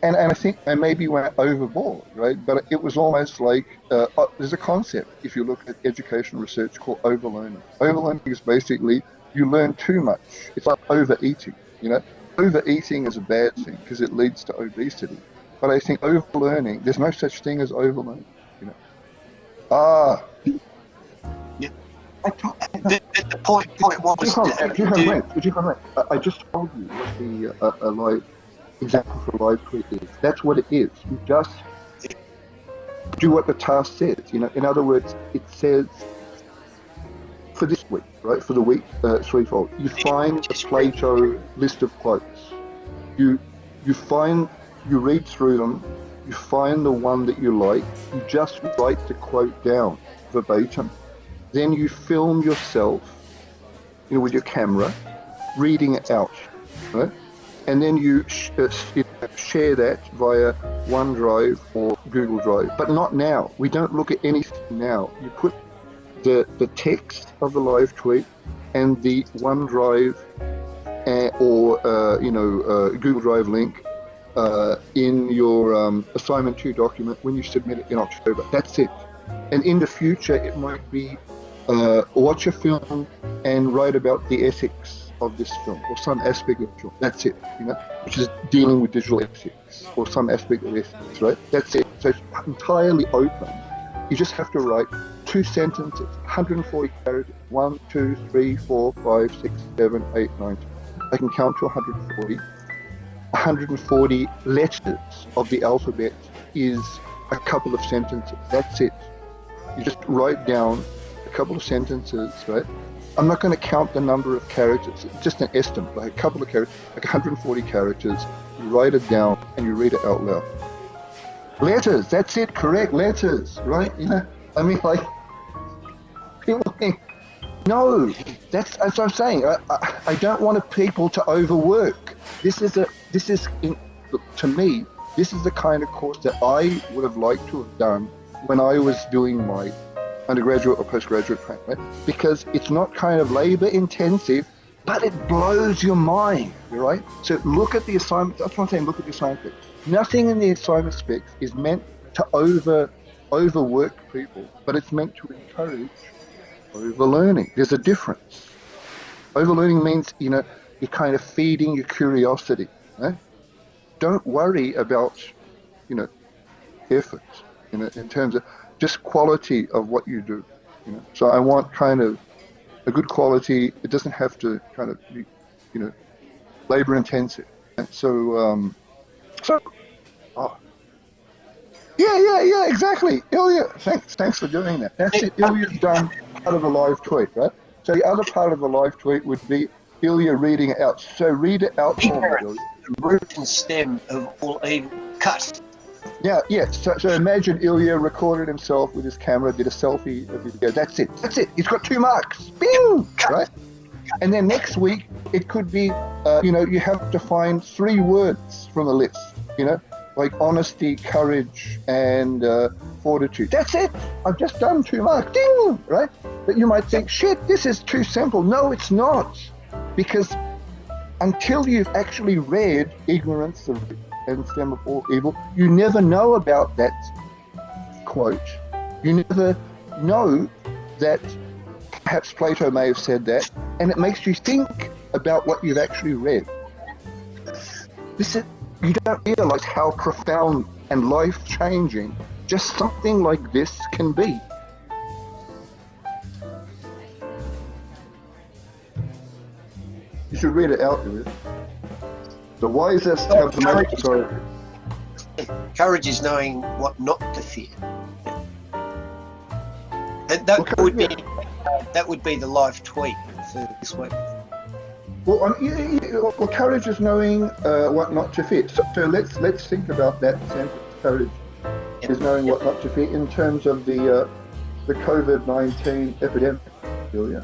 And I think I maybe went overboard, right? But it was almost like there's a concept, if you look at educational research, called overlearning. Overlearning is basically you learn too much. It's like overeating. Overeating is a bad thing because it leads to obesity. But I think overlearning, there's no such thing as overlearning. The point was I just told you what the live example for live tweet is. That's what it is. You just do what the task says. In other words, it says for this week, right? For the week, threefold. You find a Plato list of quotes. You read through them. You find the one that you like. You just write the quote down verbatim. Then you film yourself, with your camera, reading it out, right? And then you share that via OneDrive or Google Drive. But not now. We don't look at anything now. You put the text of the live tweet and the OneDrive or Google Drive link in your assignment 2 document when you submit it in October. That's it. And in the future, it might be watch a film and write about the ethics of this film or some aspect of the film. That's it, which is dealing with digital ethics or some aspect of ethics, right? That's it. So it's entirely open. You just have to write 2 sentences, 140 characters, 1, 2, 3, 4, 5, 6, 7, 8, 9, 10. I can count to 140. 140 letters of the alphabet is a couple of sentences. That's it. You just write down a couple of sentences, right? I'm not going to count the number of characters. It's just an estimate, like a couple of characters, like 140 characters. You write it down and you read it out loud. Letters, that's it, correct, letters, right? People think, no, that's what I'm saying. I don't want people to overwork. To me, this is the kind of course that I would have liked to have done when I was doing my undergraduate or postgraduate training, right? Because it's not kind of labor intensive, but it blows your mind, right? So look at the assignment. That's what I'm saying. Look at the assignment specs. Nothing in the assignment specs is meant to overwork people, but it's meant to encourage overlearning. There's a difference. Overlearning means, you're kind of feeding your curiosity, right? Don't worry about, effort, in terms of just quality of what you do, So I want kind of a good quality. It doesn't have to kind of be, labor intensive. And so, yeah, exactly. Ilya, thanks for doing that. That's it. Ilya's done part of the live tweet, right? So the other part of the live tweet would be Ilya reading it out. So read it out for me, Ilya. The root and stem of all evil. Cut. Yeah. So imagine Ilya recorded himself with his camera, did a selfie of his video. That's it. He's got 2 marks. Bing! Right? And then next week, it could be, you have to find 3 words from a list, like honesty, courage, and fortitude. That's it. I've just done 2 marks. Ding! Right? But you might think, shit, this is too simple. No, it's not. Because until you've actually read Ignorance and Stem of All Evil, you never know about that quote. You never know that perhaps Plato may have said that, and it makes you think about what you've actually read. You don't realize how profound and life-changing just something like this can be. You should read it out, dude. The wisest have the most. Sorry. Courage is knowing what not to fear. That would be the live tweet for this week. Well, well, courage is knowing what not to fit. So let's think about that sentence. Courage is knowing what not to fit in terms of the COVID-19 epidemic. Julia.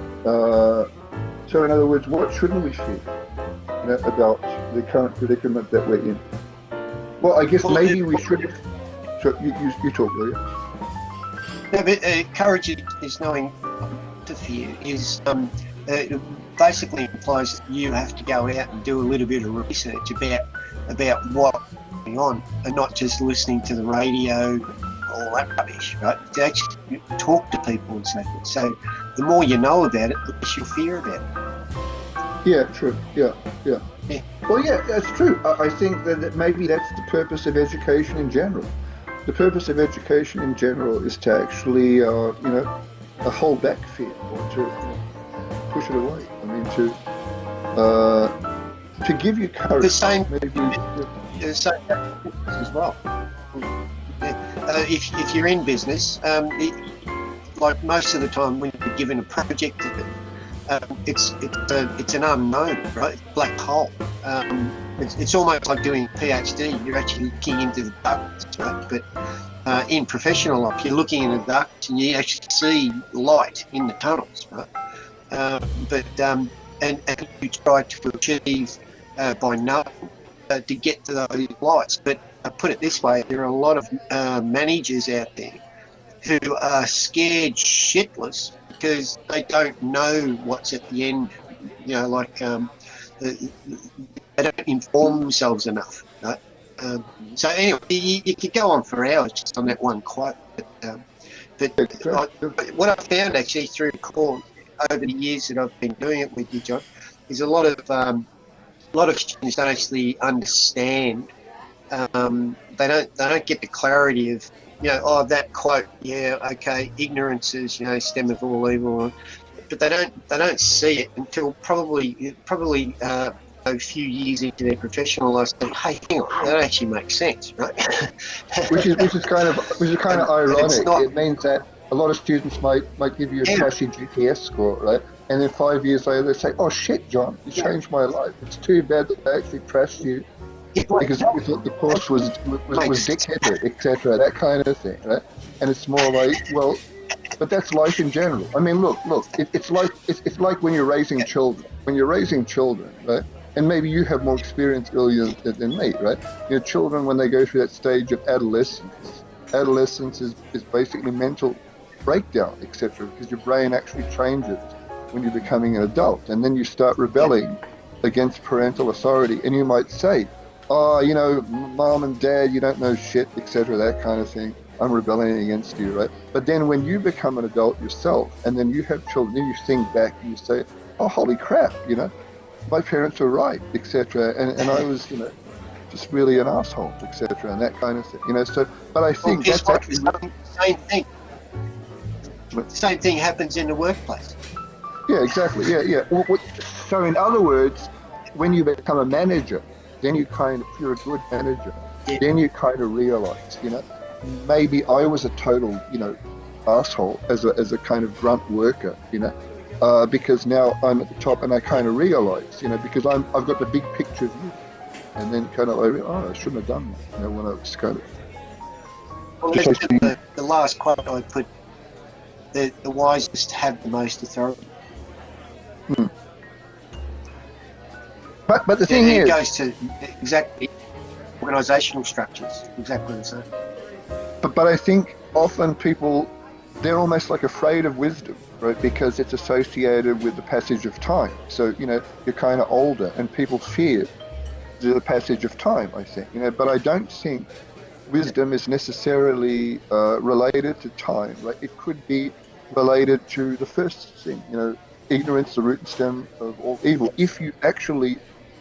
So in other words, what shouldn't we fear about the current predicament that we're in? Well, I guess maybe we should. So you talk, Julia. No, but courage is knowing to fear is basically implies that you have to go out and do a little bit of research about what's going on, and not just listening to the radio, all that rubbish, right? To actually talk to people and so forth. So the more you know about it, the less you fear about it. Yeah, true. Yeah. Well, yeah, that's true. I think that maybe that's the purpose of education in general. The purpose of education in general is to actually, hold back fear, or to push it away. I mean, to give you courage. The same, maybe. the same as well. If you're in business, like most of the time when you're given a project, it's an unknown, right? Black hole. It's almost like doing a PhD. You're actually looking into the ducts, right? But in professional life, you're looking in the ducts and you actually see light in the tunnels, right? And you try to achieve by knowing to get to those lights. But I put it this way: there are a lot of managers out there who are scared shitless because they don't know what's at the end. They don't inform themselves enough. Right? So anyway, you could go on for hours just on that one quote. But what I found actually through the course over the years that I've been doing it with you, John, is a lot of students don't actually understand. They don't get the clarity of, that quote. Yeah, okay, ignorance is stem of all evil, but they don't see it until probably a few years into their professional life. Say, hey, hang on, that actually makes sense, right? which is kind of ironic. It means that a lot of students might give you a trashy GPS score, right? And then 5 years later they say, "Oh shit, John, you changed my life. It's too bad that I actually trashed you because you thought the course was dickheaded, etc." That kind of thing, right? And it's more like, well, but that's life in general. I mean, look, it's like when you're raising children. When you're raising children, right? And maybe you have more experience earlier than me, right? Your children, when they go through that stage of adolescence is basically mental breakdown, etc., because your brain actually changes when you're becoming an adult, and then you start rebelling against parental authority, and you might say, "Oh, mom and dad, you don't know shit," etc., that kind of thing. I'm rebelling against you, right? But then when you become an adult yourself, and then you have children, then you think back and you say, "Oh, holy crap, my parents were right," etc., and I was, just really an asshole, etc., and that kind of thing, So, but I think that's actually same thing. Same thing happens in the workplace. Yeah, exactly. Yeah. So in other words, when you become a manager, then if you're a good manager, then you kind of realize, maybe I was a total, asshole as a kind of grunt worker, because now I'm at the top and I kind of realize, because I've got the big picture view, and then kind of I shouldn't have done that, when I was kind of. Well, the last quote I put. The wisest have the most authority. But the thing is, it goes to exactly organisational structures, exactly the same. But I think often people, they're almost like afraid of wisdom, right? Because it's associated with the passage of time. So you're kind of older, and people fear the passage of time, I think. But I don't think wisdom is necessarily related to time, right? It could be related to the first thing, ignorance, the root and stem of all evil. If you actually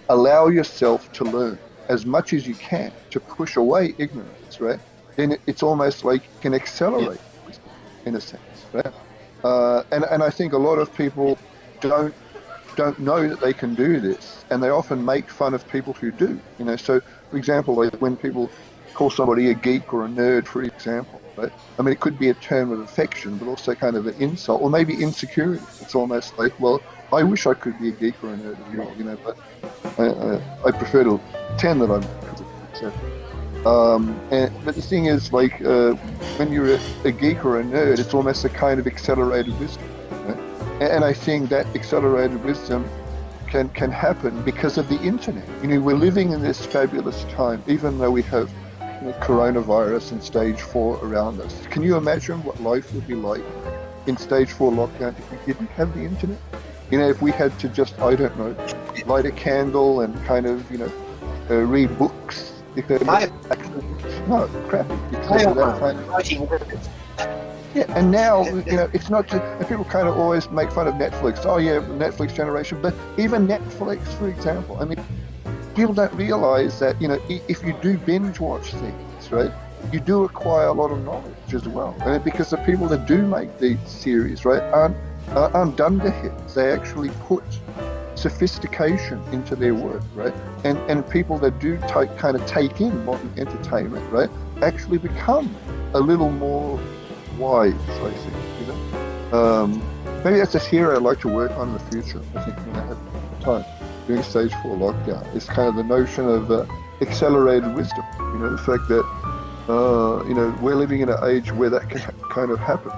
allow yourself to learn as much as you can to push away ignorance, right? Then it's almost like you can accelerate wisdom, in a sense, right? And I think a lot of people don't know that they can do this, and they often make fun of people who do. So for example, like when people call somebody a geek or a nerd, for example, right? I mean, it could be a term of affection, but also kind of an insult, or maybe insecurity. It's almost like, well, I wish I could be a geek or a nerd as well, but I prefer to pretend that I'm. So, but the thing is, like, when you're a geek or a nerd, it's almost a kind of accelerated wisdom. Right? And I think that accelerated wisdom can happen because of the internet. We're living in this fabulous time, even though we have coronavirus and stage 4 around us. Can you imagine what life would be like in stage 4 lockdown if we didn't have the internet? If we had to just, I don't know, light a candle and kind of, read books. No, crappy. Because of that kind of, yeah, and now, it's not just, and people kind of always make fun of Netflix. Oh yeah, the Netflix generation. But even Netflix, for example, I mean, people don't realize that, if you do binge watch things, right, you do acquire a lot of knowledge as well. And because the people that do make these series, right, aren't dunderheads. They actually put sophistication into their work, right? And people that do take in modern entertainment, right, actually become a little more wise, I think. Maybe that's a theory I'd like to work on in the future. I think when I have time during stage 4 lockdown, it's kind of the notion of accelerated wisdom. The fact that we're living in an age where that can kind of happen.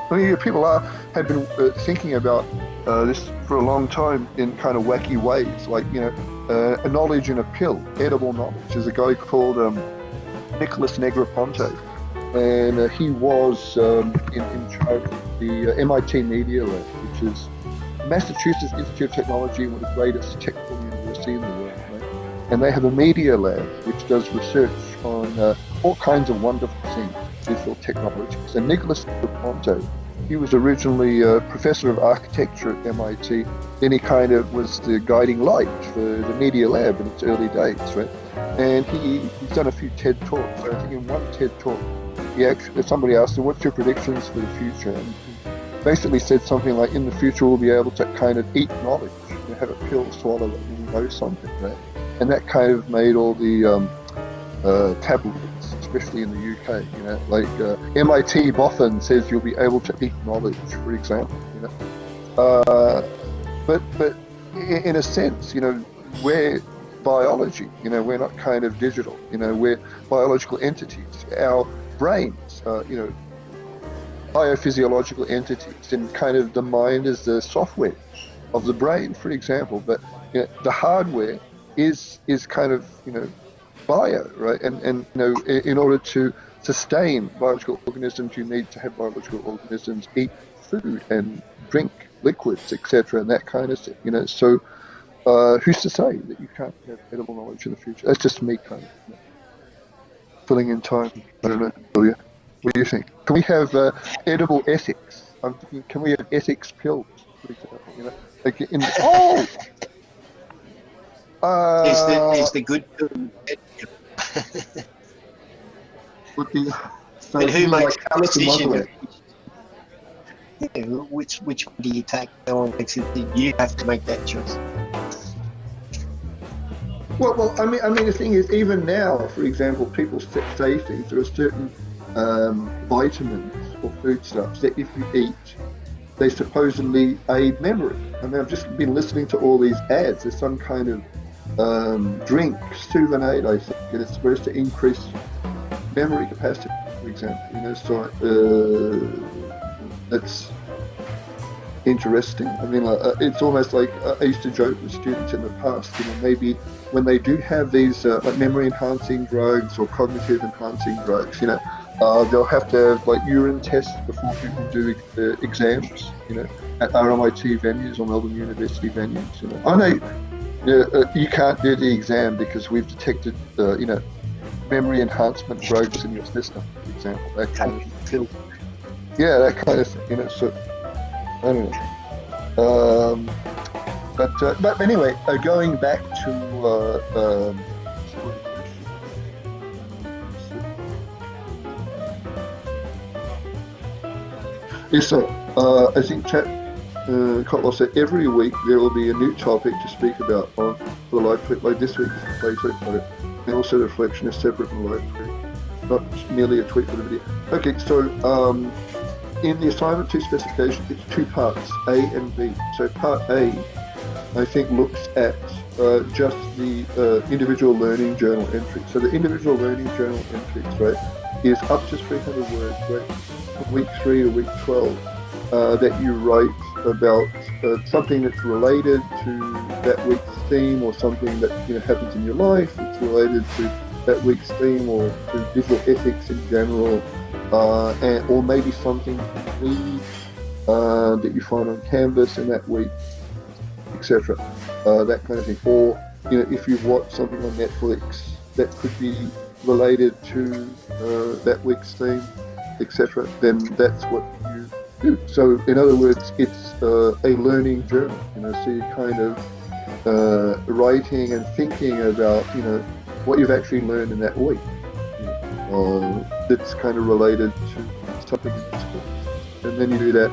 I mean, people have been thinking about this for a long time in kind of wacky ways, like a knowledge in a pill, edible knowledge. There's a guy called Nicholas Negroponte, and he was in charge of the MIT Media Lab, which is Massachusetts Institute of Technology, one of the greatest technical university in the world. Right? And they have a media lab which does research on all kinds of wonderful things, digital technologies. And Nicholas Negroponte, he was originally a professor of architecture at MIT. Then he kind of was the guiding light for the media lab in its early days, right? And he's done a few TED Talks. I think in one TED Talk, somebody asked him, "What's your predictions for the future?" And he basically said something like, "In the future, we'll be able to kind of eat knowledge, have a pill, swallow it, and know something," right? And that kind of made all the tabloids, especially in the UK, like MIT Boffin says you'll be able to eat knowledge, for example, but in a sense, we're biology, we're not kind of digital, we're biological entities. Our brains, biophysiological entities, and kind of the mind is the software of the brain, for example, but the hardware is kind of, bio, right? And in order to sustain biological organisms, you need to have biological organisms eat food and drink liquids, etc., and that kind of thing. So who's to say that you can't have edible knowledge in the future? That's just me kind of filling in time. I don't know, Julia. What do you think? Can we have edible ethics? I'm thinking, can we have ethics pills, for example? Like in There's the good pill. So and who makes like the decision? Which one do you take? No one makes it. You have to make that choice. Well, I mean, the thing is, even now, for example, people say things. There are certain vitamins or foodstuffs that if you eat, they supposedly aid memory. I mean, I've just been listening to all these ads. There's some kind of drink, Suvanade, I think, and it's supposed to increase memory capacity, for example. So that's interesting. I mean, it's almost like I used to joke with students in the past. Maybe when they do have these like memory-enhancing drugs or cognitive-enhancing drugs, they'll have to have like urine tests before people do exams. At RMIT venues or Melbourne University venues. I know you can't do the exam because we've detected, memory enhancement drugs in your system, for example. That kind of thing. Yeah, that kind of thing. So I don't know. But anyway, going back to yes, so I think Kotler said every week there will be a new topic to speak about on the live tweet. Like this week is a play tweet, and also the reflection is separate from the live tweet, not merely a tweet for the video. Okay, so in the assignment 2 specification, it's 2 parts, A and B. So part A, I think, looks at just the individual learning journal entry. So the individual learning journal entries, right, is up to 300 words, right, from week 3 to week 12, that you write about something that's related to that week's theme, or something that happens in your life. It's related to that week's theme, or to digital ethics in general, or maybe something you read that you find on Canvas in that week, etc. That kind of thing. Or if you've watched something on Netflix that could be related to that week's theme, etc., then that's what you do. So in other words, it's a learning journal. So you're kind of writing and thinking about what you've actually learned in that week. That's kind of related to something in the school. And then you do that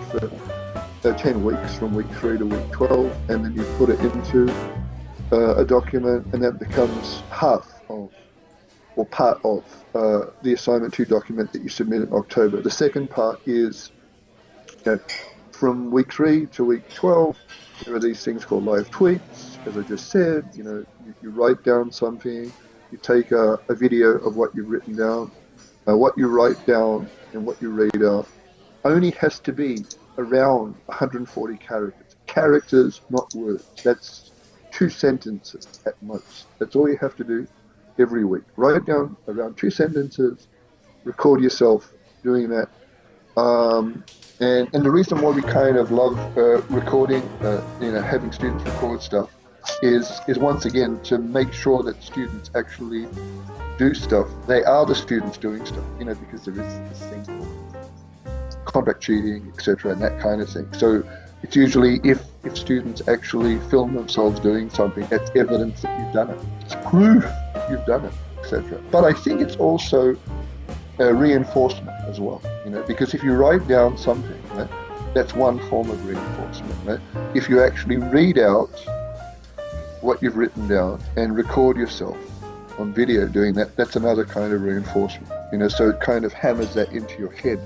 for 10 weeks, from week 3 to week 12, and then you put it into a document, and that becomes part of the assignment 2 document that you submit in October. The second part is from week 3 to week 12, there are these things called live tweets. As I just said, you write down something, you take a video of what you've written down. What you write down and what you read out only has to be around 140 characters. Characters, not words. That's 2 sentences at most. That's all you have to do every week. Write down around 2 sentences, record yourself doing that. And the reason why we kind of love recording, having students record stuff is once again to make sure that students actually do stuff. They are the students doing stuff, because there is this thing called contract cheating, etc., and that kind of thing. So it's usually if students actually film themselves doing something, that's evidence that you've done it. It's proof you've done it, etc. But I think it's also a reinforcement as well, because if you write down something, right, that's one form of reinforcement. Right? If you actually read out what you've written down and record yourself on video doing that, that's another kind of reinforcement. So it kind of hammers that into your head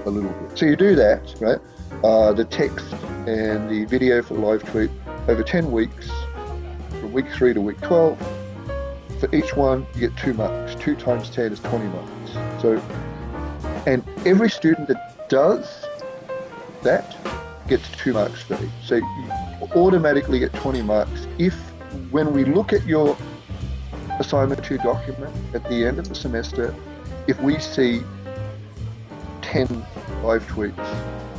a little bit. So you do that, right? The text and the video for the live tweet over 10 weeks, from week 3 to week 12. For each one, you get 2 marks. 2 times 10 is 20 marks. So, and every student that does that gets 2 marks for each. So you automatically get 20 marks if, when we look at your assignment 2 document at the end of the semester, if we see 10 live tweets,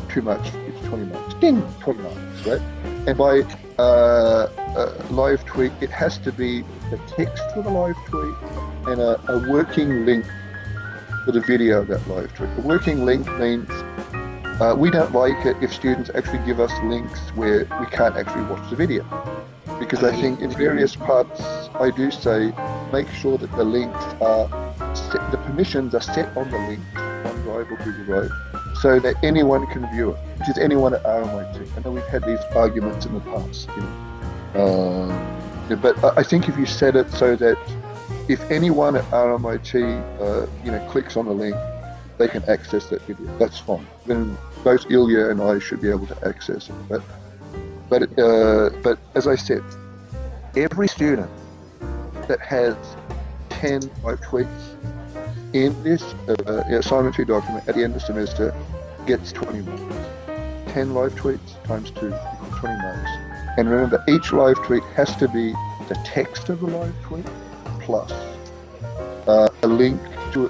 2 marks, it's 20 marks. 20 marks, right? And by live tweet, it has to be the text for the live tweet and a working link for the video of that live tweet. A working link means we don't like it if students actually give us links where we can't actually watch the video. Because I think in various parts, I do say, make sure that the links are set, the permissions are set on the links, OneDrive or Google Drive, so that anyone can view it, which is anyone at RMIT. I know we've had these arguments in the past, but I think if you set it so that if anyone at RMIT, clicks on the link, they can access that video. That's fine. Then both Ilya and I should be able to access it. But as I said, every student that has 10 live tweets in this assignment 2 document at the end of the semester gets 20 marks. 10 live tweets times 2 equals 20 marks. And remember, each live tweet has to be the text of the live tweet plus a link to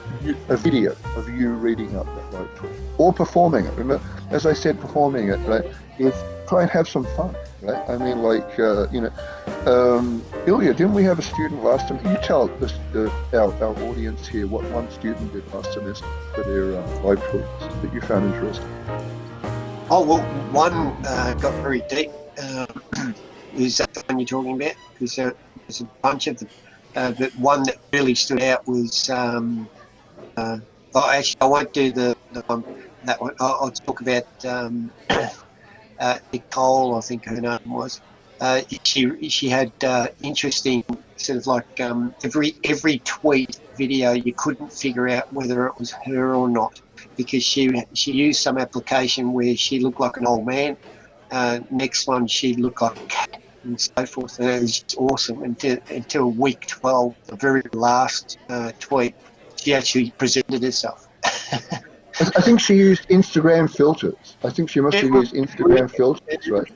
a video of you reading up that live tweet or performing it. Remember, as I said, performing it, right, is try and have some fun, right? I mean, Ilya, didn't we have a student last time? You tell our audience here what one student did last semester for their live tweets that you found interesting. Oh, well, one got very deep. Is that the one you're talking about? There's a bunch of them. But one that really stood out was, actually, I won't do that one. I'll talk about Nicole, I think her name was. She had interesting sort of like every tweet video, you couldn't figure out whether it was her or not. because she used some application where she looked like an old man. Next one, she looked like a cat and so forth. And it was just awesome until week 12, the very last tweet, she actually presented herself. I think she used Instagram filters. I think she must have used Instagram filters, right?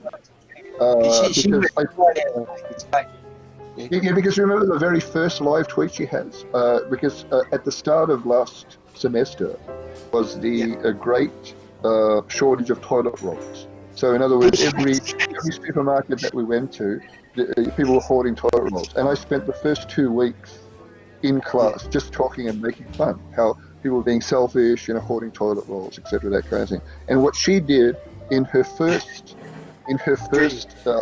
Because remember the very first live tweet she has, because at the start of last semester was the great shortage of toilet rolls. So in other words, every supermarket that we went to, people were hoarding toilet rolls. And I spent the first 2 weeks in class just talking and making fun, how people were being selfish, hoarding toilet rolls, etc., that kind of thing. And what she did in her first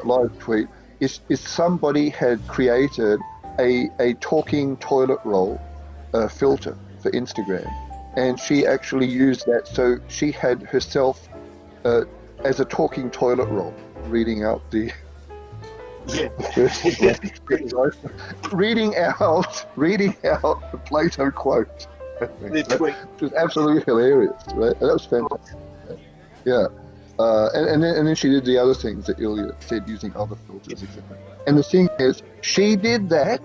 live tweet is somebody had created a talking toilet roll filter for Instagram, and she actually used that. So she had herself as a talking toilet roll, reading out the reading out the Plato quote. It was absolutely hilarious, right? That was fantastic. Yeah. And then she did the other things that Ilya said, using other filters, etc. And the thing is, she did that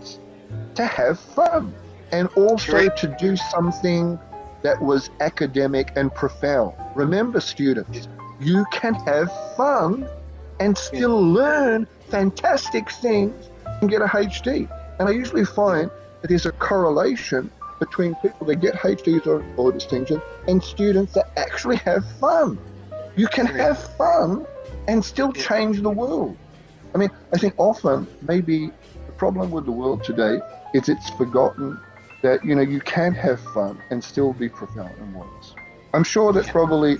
to have fun, and also to do something that was academic and profound. Remember, students, you can have fun and still learn fantastic things and get a HD. And I usually find that there's a correlation between people that get HDs or distinction and students that actually have fun. You can have fun and still change the world. I mean, I think often maybe the problem with the world today is it's forgotten that, you can have fun and still be profound and wise. I'm sure that probably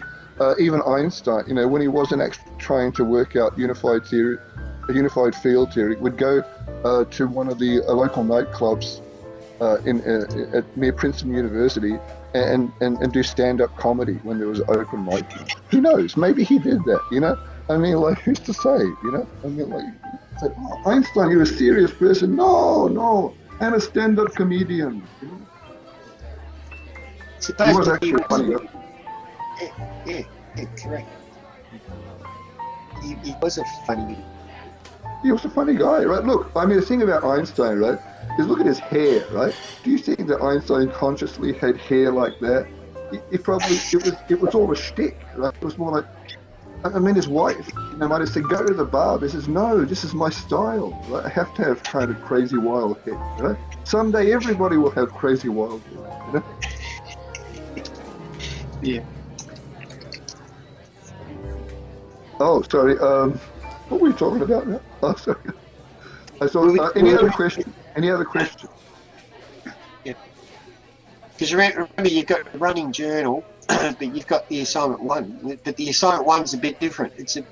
even Einstein, when he wasn't actually trying to work out unified field theory, would go to one of the local nightclubs near Princeton University and do stand-up comedy when there was open mic. Who knows? Maybe he did that, I mean, like, who's to say, I mean, like, oh, Einstein, you're a serious person. No, I'm a stand-up comedian. He was actually funny. Yeah, correct. He was a funny guy. He was a funny guy, right? Look, I mean, the thing about Einstein, right, is look at his hair, right? Do you think that Einstein consciously had hair like that? It was all a shtick, right? It was more like, I mean, his wife, might have said, go to the barber. He says, no, this is my style, right? I have to have kind of crazy wild hair, right? Someday everybody will have crazy wild hair, Yeah. Oh, sorry. What were we talking about now? Oh, sorry. I saw. Any other question? Yeah. Because remember, you've got a running journal, but you've got the assignment one. But the assignment one's a bit different. It's a.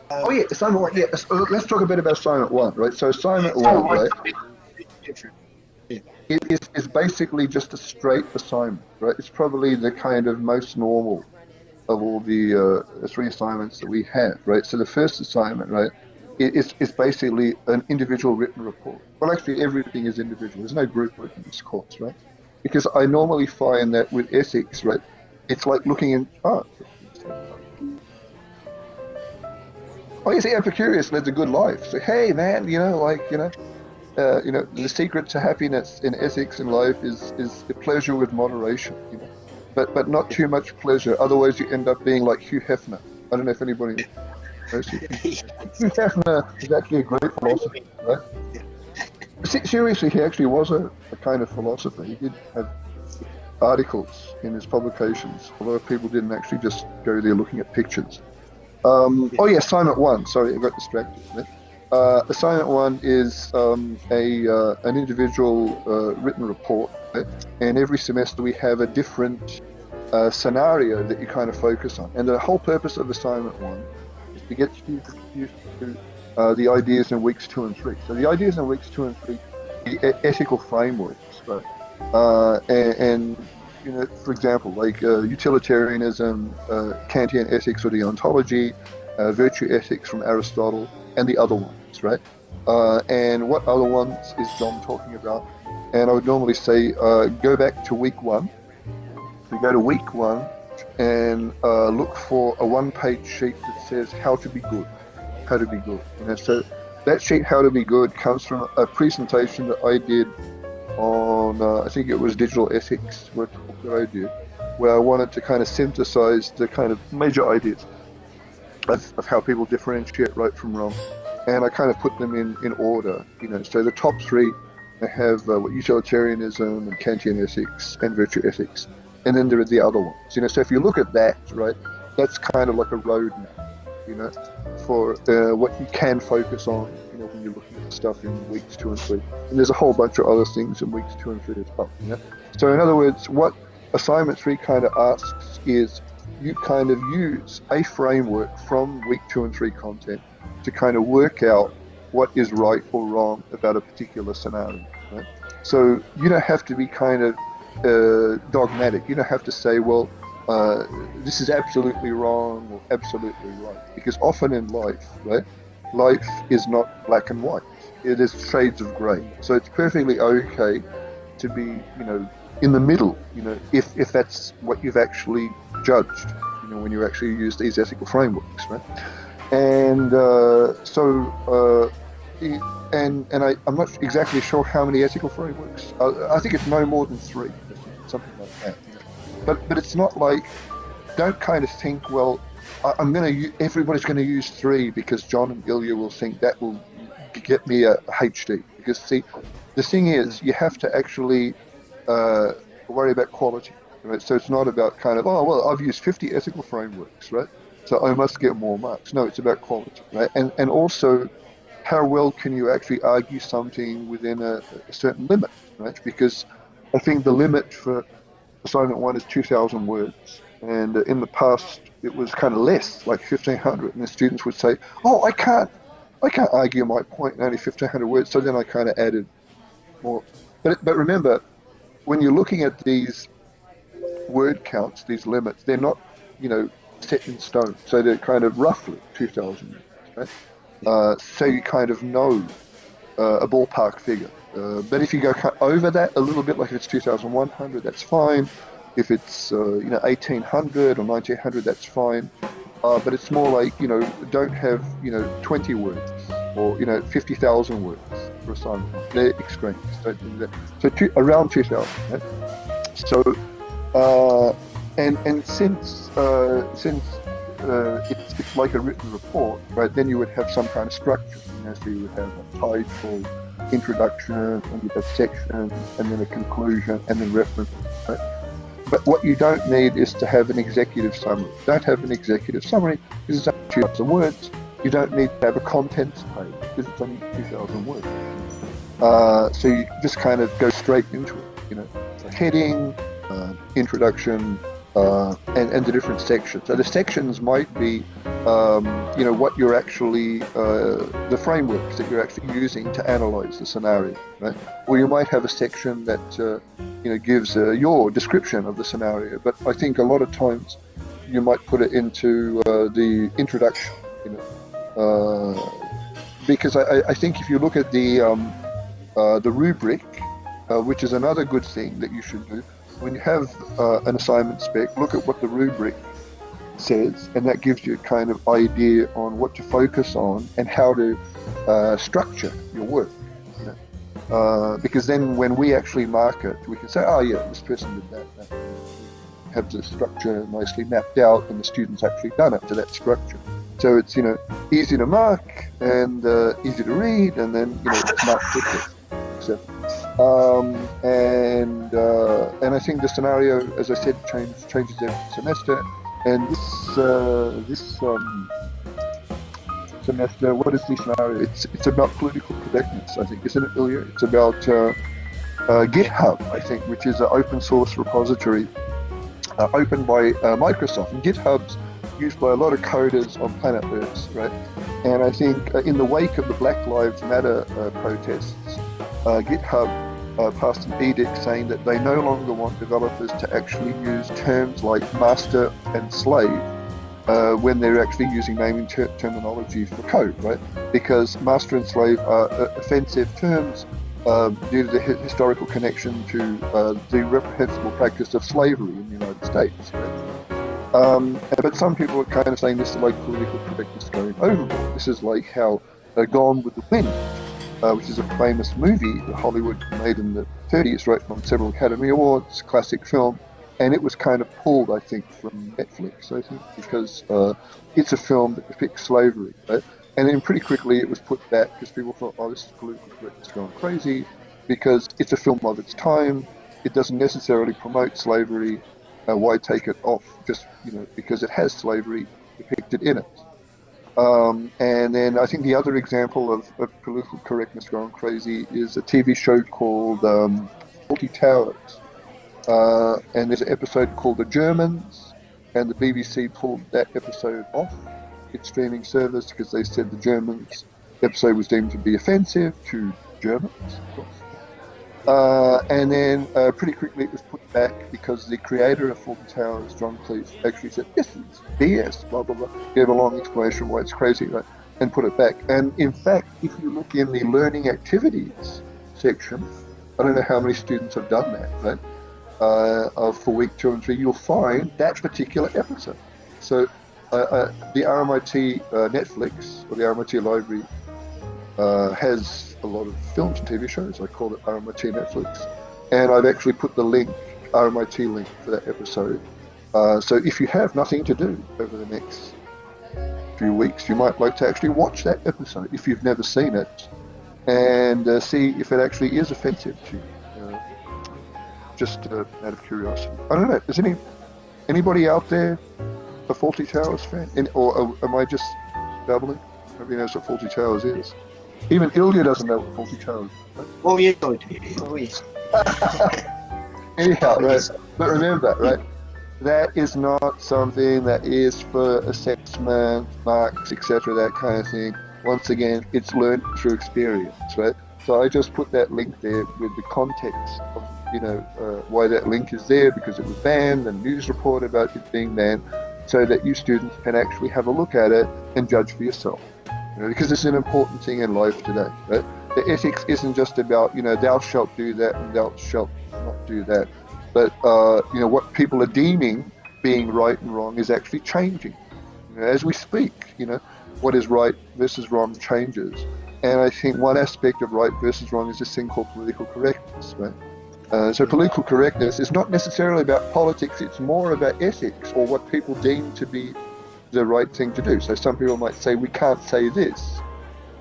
Assignment one. Yeah. Let's talk a bit about assignment one, right? So assignment one, right? Different. Yeah. It's basically just a straight assignment, right? It's probably the kind of most normal of all the 3 assignments that we have, right? So the first assignment, right, it's basically an individual written report. Well, actually, everything is individual. There's no group work in this course, right? Because I normally find that with ethics, right, it's like looking in. Oh, you see, Epicurus led a good life. So, hey, man, the secret to happiness in ethics and life is pleasure with moderation, but not too much pleasure. Otherwise, you end up being like Hugh Hefner. I don't know if anybody knows Hugh Hefner is actually a great philosopher, right? Seriously, he actually was a kind of philosopher. He did have articles in his publications. A lot of people didn't actually just go there looking at pictures. Assignment one. Sorry, I got distracted. Right? Assignment one is an individual written report, right? And every semester we have a different scenario that you kind of focus on. And the whole purpose of assignment one is to get you used to the ideas in weeks 2 and 3. So the ideas in weeks 2 and 3, the ethical frameworks, right? And for example, like utilitarianism, Kantian ethics or deontology, virtue ethics from Aristotle, and the other ones, right? And what other ones is John talking about? And I would normally say, go back to week 1. So go to week 1 and look for a one-page sheet that says how to be good. How to be good. So that sheet, How to Be Good, comes from a presentation that I did on, I think it was digital ethics, what that I did, where I wanted to kind of synthesize the kind of major ideas of how people differentiate right from wrong. And I kind of put them in order, So the top three, I have utilitarianism and Kantian ethics and virtue ethics. And then there are the other ones, So if you look at that, right, that's kind of like a roadmap, for what you can focus on, when you're looking at stuff in weeks 2 and 3. And there's a whole bunch of other things in weeks 2 and 3 as well, So in other words, what assignment 3 kind of asks is you kind of use a framework from week 2 and 3 content to kind of work out what is right or wrong about a particular scenario, right? So you don't have to be kind of dogmatic. You don't have to say, well, this is absolutely wrong or absolutely right, because often in life, right, life is not black and white. It is shades of grey. So it's perfectly okay to be, in the middle, if that's what you've actually judged, when you actually use these ethical frameworks, right? And I'm not exactly sure how many ethical frameworks. I think it's no more than 3, something like that. But it's not like, don't kind of think, well, everybody's going to use 3 because John and Ilya will think that will get me a HD. Because see, the thing is, you have to actually worry about quality, right? So it's not about kind of, oh, well, I've used 50 ethical frameworks, right? So I must get more marks. No, it's about quality, right? And also, how well can you actually argue something within a certain limit, right? Because I think the limit for assignment 1 is 2,000 words, and in the past it was kind of less, like 1,500, and the students would say, "Oh, I can't argue my point in only 1,500 words." So then I kind of added more. But remember, when you're looking at these word counts, these limits, they're not, set in stone. So they're kind of roughly 2,000 words, right? So you kind of know a ballpark figure. But if you go over that a little bit, like if it's 2,100, that's fine. If it's 1,800 or 1,900, that's fine. But it's more like, don't have 20 words or 50,000 words for assignment. They're extremes. Don't do that. So around 2,000. Right? So and since it's like a written report, right? Then you would have some kind of structure. So you would have a title, introduction, and you have section, and then a conclusion, and then reference, right? But what you don't need is to have an executive summary. Don't have an executive summary because it's only 2,000 words. You don't need to have a contents page because it's only 2,000 words. So you just kind of go straight into it, a heading, introduction, and the different sections. So the sections might be, what you're actually, the frameworks that you're actually using to analyze the scenario, right? Or you might have a section that, gives your description of the scenario. But I think a lot of times you might put it into the introduction, because I think if you look at the rubric, which is another good thing that you should do, when you have an assignment spec, look at what the rubric says, and that gives you a kind of idea on what to focus on and how to structure your work. Because then when we actually mark it, we can say, oh yeah, this person did that. Have the structure nicely mapped out, and the students actually done it to that structure. So it's easy to mark and easy to read, and then it's marked quickly. So, and I think the scenario, as I said, changes every semester. And this semester, what is the scenario? It's about political correctness, I think, isn't it, Ilya? It's about GitHub, I think, which is an open source repository opened by Microsoft. And GitHub's used by a lot of coders on planet Earth, right? And I think in the wake of the Black Lives Matter protests, GitHub passed an edict saying that they no longer want developers to actually use terms like master and slave when they're actually using naming terminology for code, right? Because master and slave are offensive terms due to the historical connection to the reprehensible practice of slavery in the United States, right? But some people are kind of saying this is like political correctness going overboard. This is like how Gone with the Wind, which is a famous movie that Hollywood made in the 30s, right, won several Academy Awards, classic film, and it was kind of pulled, I think, from Netflix, I think, because it's a film that depicts slavery, right? And then pretty quickly it was put back because people thought, oh, this is political correctness going crazy, because it's a film of its time. It doesn't necessarily promote slavery. Why take it off just because it has slavery depicted in it? And then I think the other example of political correctness going crazy is a TV show called Fawlty Towers. And there's an episode called The Germans, and the BBC pulled that episode off its streaming service because they said the Germans episode was deemed to be offensive to Germans, of course. And then pretty quickly it was put back because the creator of Fawlty Towers, John Cleese, actually said, yes, it's BS, blah, blah, blah, gave a long explanation why it's crazy, right, and put it back. And in fact, if you look in the learning activities section, I don't know how many students have done that, right, for week 2 and 3, you'll find that particular episode. So the RMIT Netflix, or the RMIT Library, has a lot of films and TV shows. I call it RMIT Netflix, and I've actually put the link, RMIT link, for that episode. So if you have nothing to do over the next few weeks, you might like to actually watch that episode if you've never seen it, and see if it actually is offensive to you. Just out of curiosity. I don't know. Is anybody out there a Fawlty Towers fan, or am I just babbling? Nobody knows what Fawlty Towers is. Even Ilya doesn't know what Fawlty Towers is. Right? Oh, yeah, oh, yes. Anyhow, right? But remember, right? That is not something that is for assessment, marks, etc., that kind of thing. Once again, it's learned through experience, right? So I just put that link there with the context of, why that link is there, because it was banned and news report about it being banned, so that you students can actually have a look at it and judge for yourself. Because it's an important thing in life today, right? The ethics isn't just about, thou shalt do that and thou shalt not do that. But, what people are deeming being right and wrong is actually changing. As we speak, what is right versus wrong changes. And I think one aspect of right versus wrong is this thing called political correctness, right? So political correctness is not necessarily about politics, it's more about ethics, or what people deem to be the right thing to do. So some people might say, we can't say this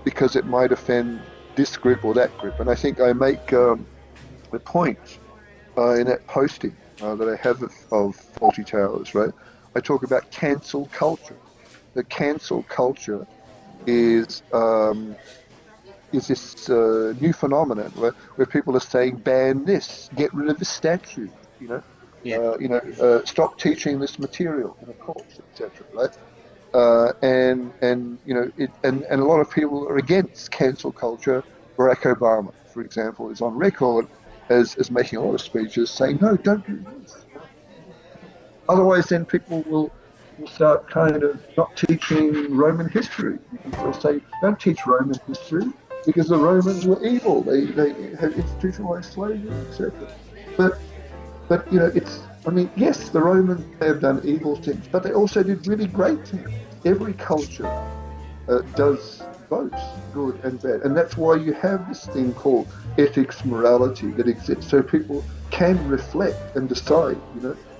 because it might offend this group or that group. And I think I make the point in that posting that I have of Fawlty Towers, right? I talk about cancel culture. The cancel culture is this new phenomenon where people are saying, ban this, get rid of the statue, stop teaching this material in a course, etc. Right? And a lot of people are against cancel culture. Barack Obama, for example, is on record as making a lot of speeches saying, no, don't do this. Otherwise, then people will start kind of not teaching Roman history. They'll say, don't teach Roman history because the Romans were evil. They had institutionalized slavery, etc. But yes, the Romans may have done evil things, but they also did really great things. Every culture does both good and bad, and that's why you have this thing called ethics, morality that exists, so people can reflect and decide,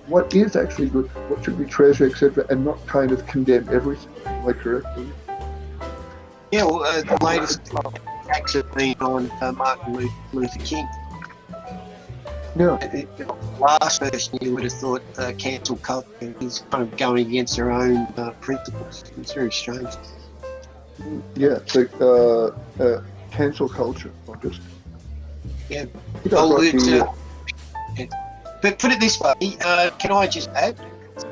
what is actually good, what should we treasure, etc., and not kind of condemn everything. Am I correct? Yeah, well, the latest attacks have been on Martin Luther King. Yeah. Last person you would have thought cancel culture is kind of going against their own principles. It's very strange. Yeah, so cancel culture, not just. Yeah. Yeah. But put it this way, can I just add?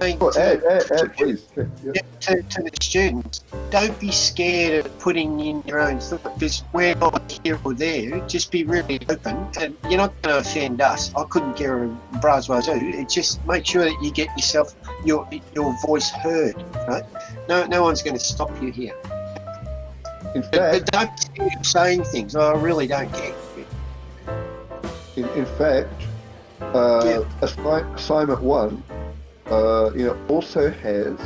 Add, please. Yeah. To the students, don't be scared of putting in your own thought, because we're not here or there. Just be really open, and you're not going to offend us. I couldn't care a brass wazoo. It's just make sure that you get yourself your voice heard, right? No one's going to stop you here. In fact, but don't keep saying things. I really don't care. In fact, assignment 1 also has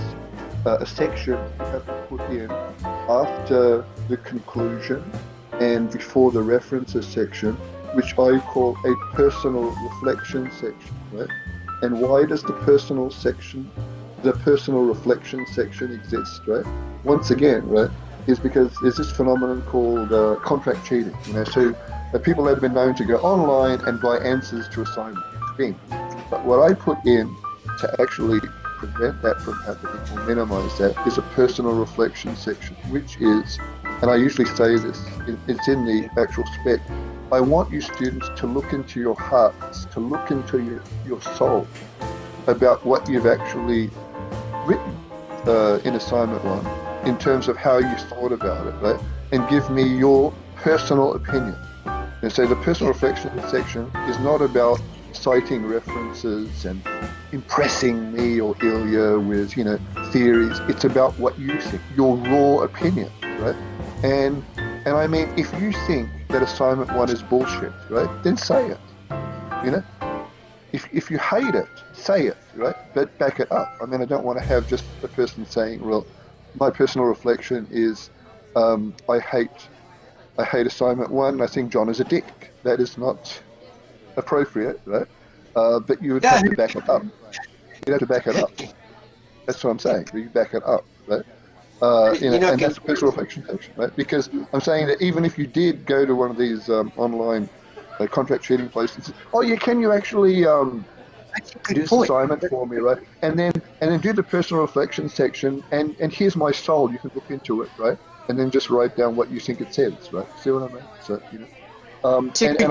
a section you have to put in after the conclusion and before the references section, which I call a personal reflection section, right? And why does the personal reflection section exist, right? Once again, right, is because there's this phenomenon called contract cheating, so people have been known to go online and buy answers to assignments. But what I put in to actually prevent that from happening or minimize that is a personal reflection section, which is, and I usually say this, it's in the actual spec, I want you students to look into your hearts, to look into your soul about what you've actually written in assignment 1 in terms of how you thought about it, right? And give me your personal opinion. And so the personal reflection section is not about citing references and impressing me or Ilya with, theories. It's about what you think, your raw opinion, right? And I mean, if you think that assignment 1 is bullshit, right, then say it, If you hate it, say it, right? But back it up. I mean, I don't want to have just a person saying, well, my personal reflection is I hate assignment 1. I think John is a dick. That is not appropriate, right? But you would have to back it up. You'd have to back it up. That's what I'm saying. You back it up, right? And that's a personal reflection section, right? Because I'm saying that even if you did go to one of these online contract cheating places, can you actually do this assignment for me, right? And then do the personal reflection section, and here's my soul. You can look into it, right? And then just write down what you think it says, right? See what I mean? So and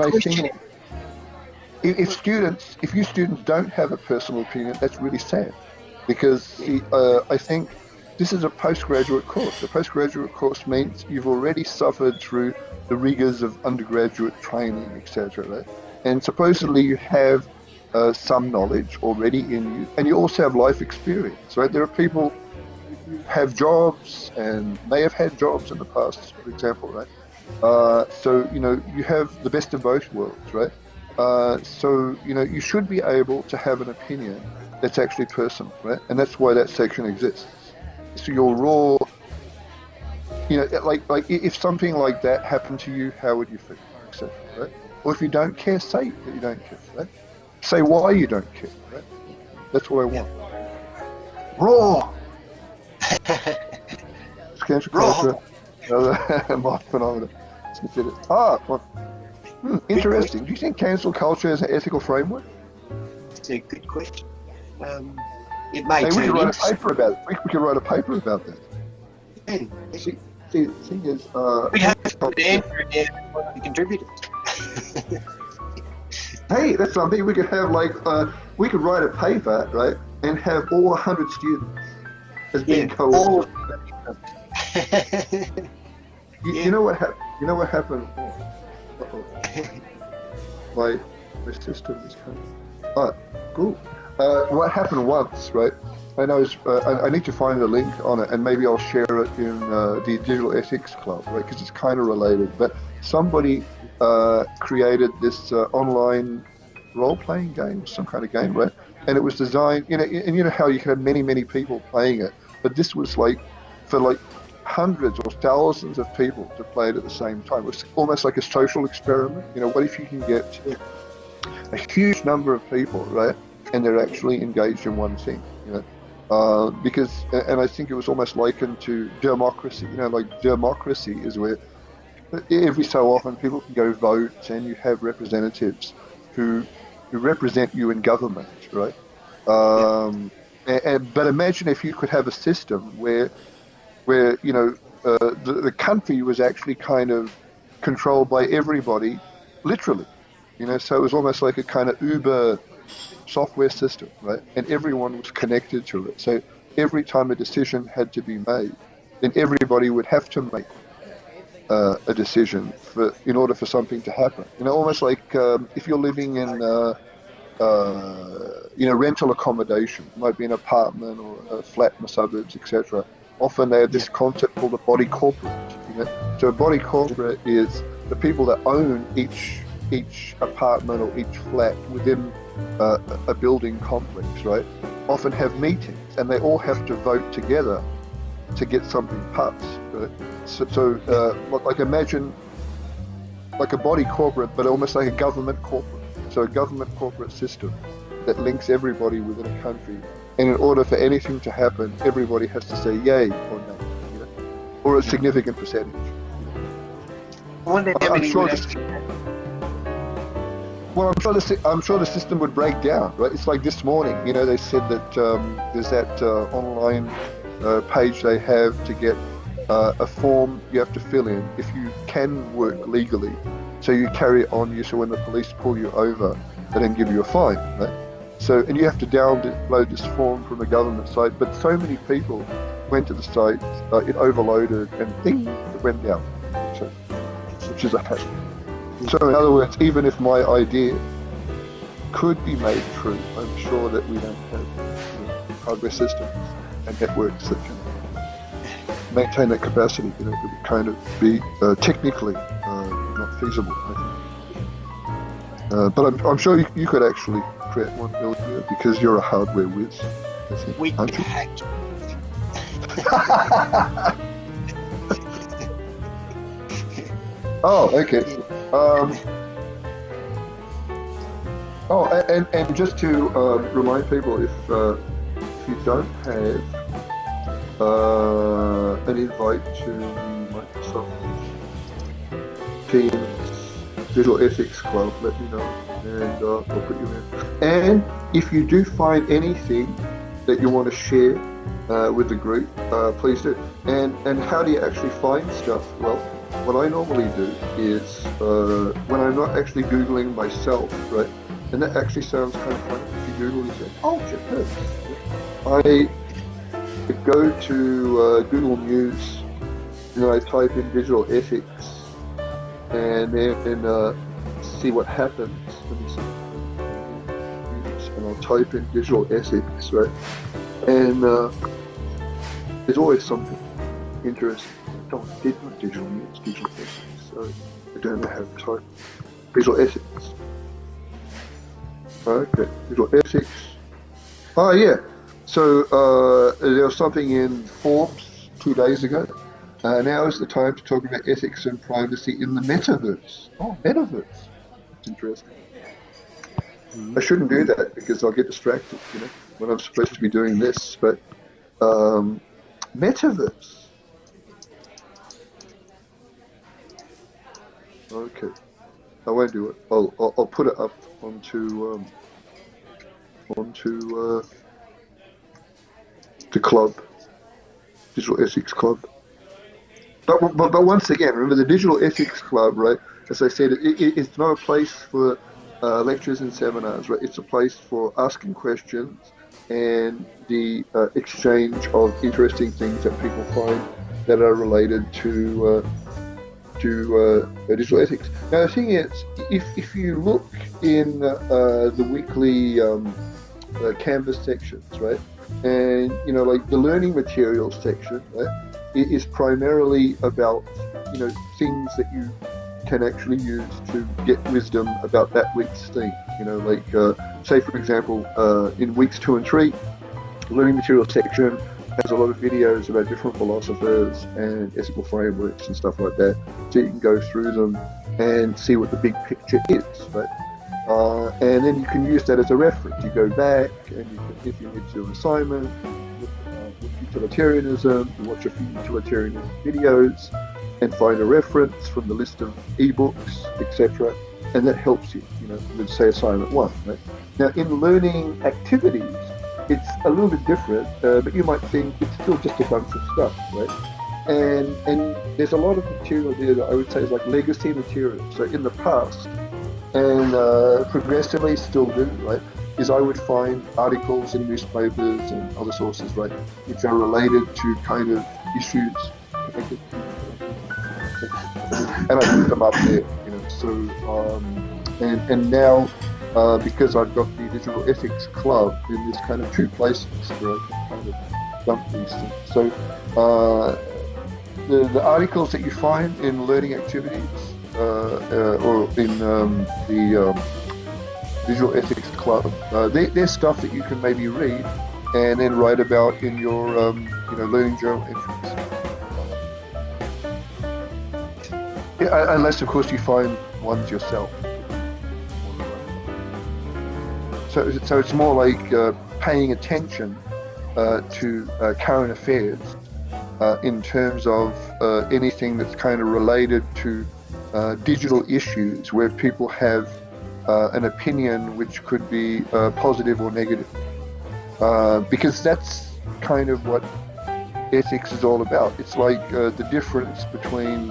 I think if you students don't have a personal opinion, that's really sad, because I think this is a postgraduate course. A postgraduate course means you've already suffered through the rigors of undergraduate training, etc. Right? And supposedly you have some knowledge already in you, and you also have life experience, right? There are people who have jobs and may have had jobs in the past, for example, right? So you have the best of both worlds, right? So you should be able to have an opinion that's actually personal, right? And that's why that section exists. So your raw, like if something like that happened to you, how would you feel, etc. Right? Or if you don't care, say that you don't care, right? Say why you don't care, right? That's what I want. Raw. Cancer culture, moth phenomena. It's considered. Interesting. Do you think cancel culture is an ethical framework? It's a good question. It may we could write into... a paper about it. We could write a paper about that. Yeah. See, the thing is... we have to put Andrew down to contribute it. Hey, that's something we could have, we could write a paper, right, and have all 100 students as being co-authors. You know what happened? You know what happened? My system is coming. Cool. What happened once, right? And I need to find a link on it, and maybe I'll share it in the Digital Ethics Club, right? Because it's kind of related. But somebody created this online role-playing game, some kind of game, right? And it was designed, and how you can have many people playing it, but this was for hundreds or thousands of people to play it at the same time. It was almost like a social experiment. What if you can get a huge number of people, right, and they're actually engaged in one thing, because, and I think it was almost likened to democracy. Democracy is where every so often people can go vote, and you have representatives who represent you in government, right? But imagine if you could have a system where the country was actually kind of controlled by everybody, literally, so it was almost like a kind of Uber software system, right? And everyone was connected to it. So every time a decision had to be made, then everybody would have to make a decision in order for something to happen. Almost like if you're living in rental accommodation, it might be an apartment or a flat in the suburbs, etc. Often they have this concept called a body corporate. So a body corporate is the people that own each apartment or each flat within a building complex, right? often have meetings, and they all have to vote together to get something passed. Right? Like imagine like a body corporate, but almost like a government corporate. So a government corporate system that links everybody within a country. And in order for anything to happen, everybody has to say yay or no, you know, or a significant percentage. I wonder how I'm many sure would this- actually Well, I'm sure the system would break down, right? It's like this morning, you know, they said that there's that online page they have to get a form you have to fill in if you can work legally. So you carry it on you, so when the police pull you over, they don't give you a fine, right? So, and you have to download this form from the government site, but so many people went to the site, it overloaded and ding, it went down, so, which is a hassle. So in other words, even if my idea could be made true, I'm sure that we don't have hardware systems and networks that can maintain that capacity. You know, it would kind of be technically not feasible, I think. But I'm sure you could actually create one earlier because you're a hardware whiz, I think, we aren't you? hacked. Oh, okay. And just to remind people, if you don't have an invite to the Microsoft Teams Visual Ethics Club, let me know, and I'll put you in. And if you do find anything that you want to share with the group, please do. And how do you actually find stuff? Well, what I normally do is when I'm not actually Googling myself, right? And that actually sounds kind of funny. If you Google, you say, "Oh, Jeff Hurst." I go to Google News, and I type in digital ethics, and then see what happens. Let me see. And I'll type in digital ethics, right? And there's always something interesting. Digital news, digital ethics. So I don't know how to type visual ethics. Okay, visual ethics. Oh yeah. So there was something in Forbes 2 days ago. Now is the time to talk about ethics and privacy in the metaverse. Oh, metaverse. That's interesting. I shouldn't do that because I'll get distracted, you know, when I'm supposed to be doing this. But metaverse. Okay, I won't do it. I'll put it up onto the club, Digital Ethics Club. But once again, remember the Digital Ethics Club, right? As I said, it's not a place for lectures and seminars, right? It's a place for asking questions and the exchange of interesting things that people find that are related to digital ethics. Now the thing is, if you look in the weekly Canvas sections, right, and you know, like the learning materials section, right, it is primarily about, you know, things that you can actually use to get wisdom about that week's thing. You know, like say for example, in weeks 2 and 3, the learning materials section has a lot of videos about different philosophers and ethical frameworks and stuff like that, so you can go through them and see what the big picture is, right? And then you can use that as a reference. You go back and you can, if you need to do an assignment, look at utilitarianism, you watch a few utilitarianism videos and find a reference from the list of ebooks, etc. And that helps you, you know, with say assignment 1, right? Now in learning activities, it's a little bit different, but you might think it's still just a bunch of stuff, right? And there's a lot of material there that I would say is like legacy material. So in the past, and progressively still do, right, is I would find articles in newspapers and other sources, right, which are related to kind of issues connected to, and I put them up there, you know. So and now because I've got the Digital Ethics Club, then there's kind of 2 places where I can kind of dump these things. So the articles that you find in learning activities or in the Digital Ethics Club, they're stuff that you can maybe read and then write about in your learning journal entries. Yeah, unless of course you find ones yourself. So it's more like paying attention to current affairs in terms of anything that's kind of related to digital issues where people have an opinion which could be positive or negative. Because that's kind of what ethics is all about. It's like the difference between,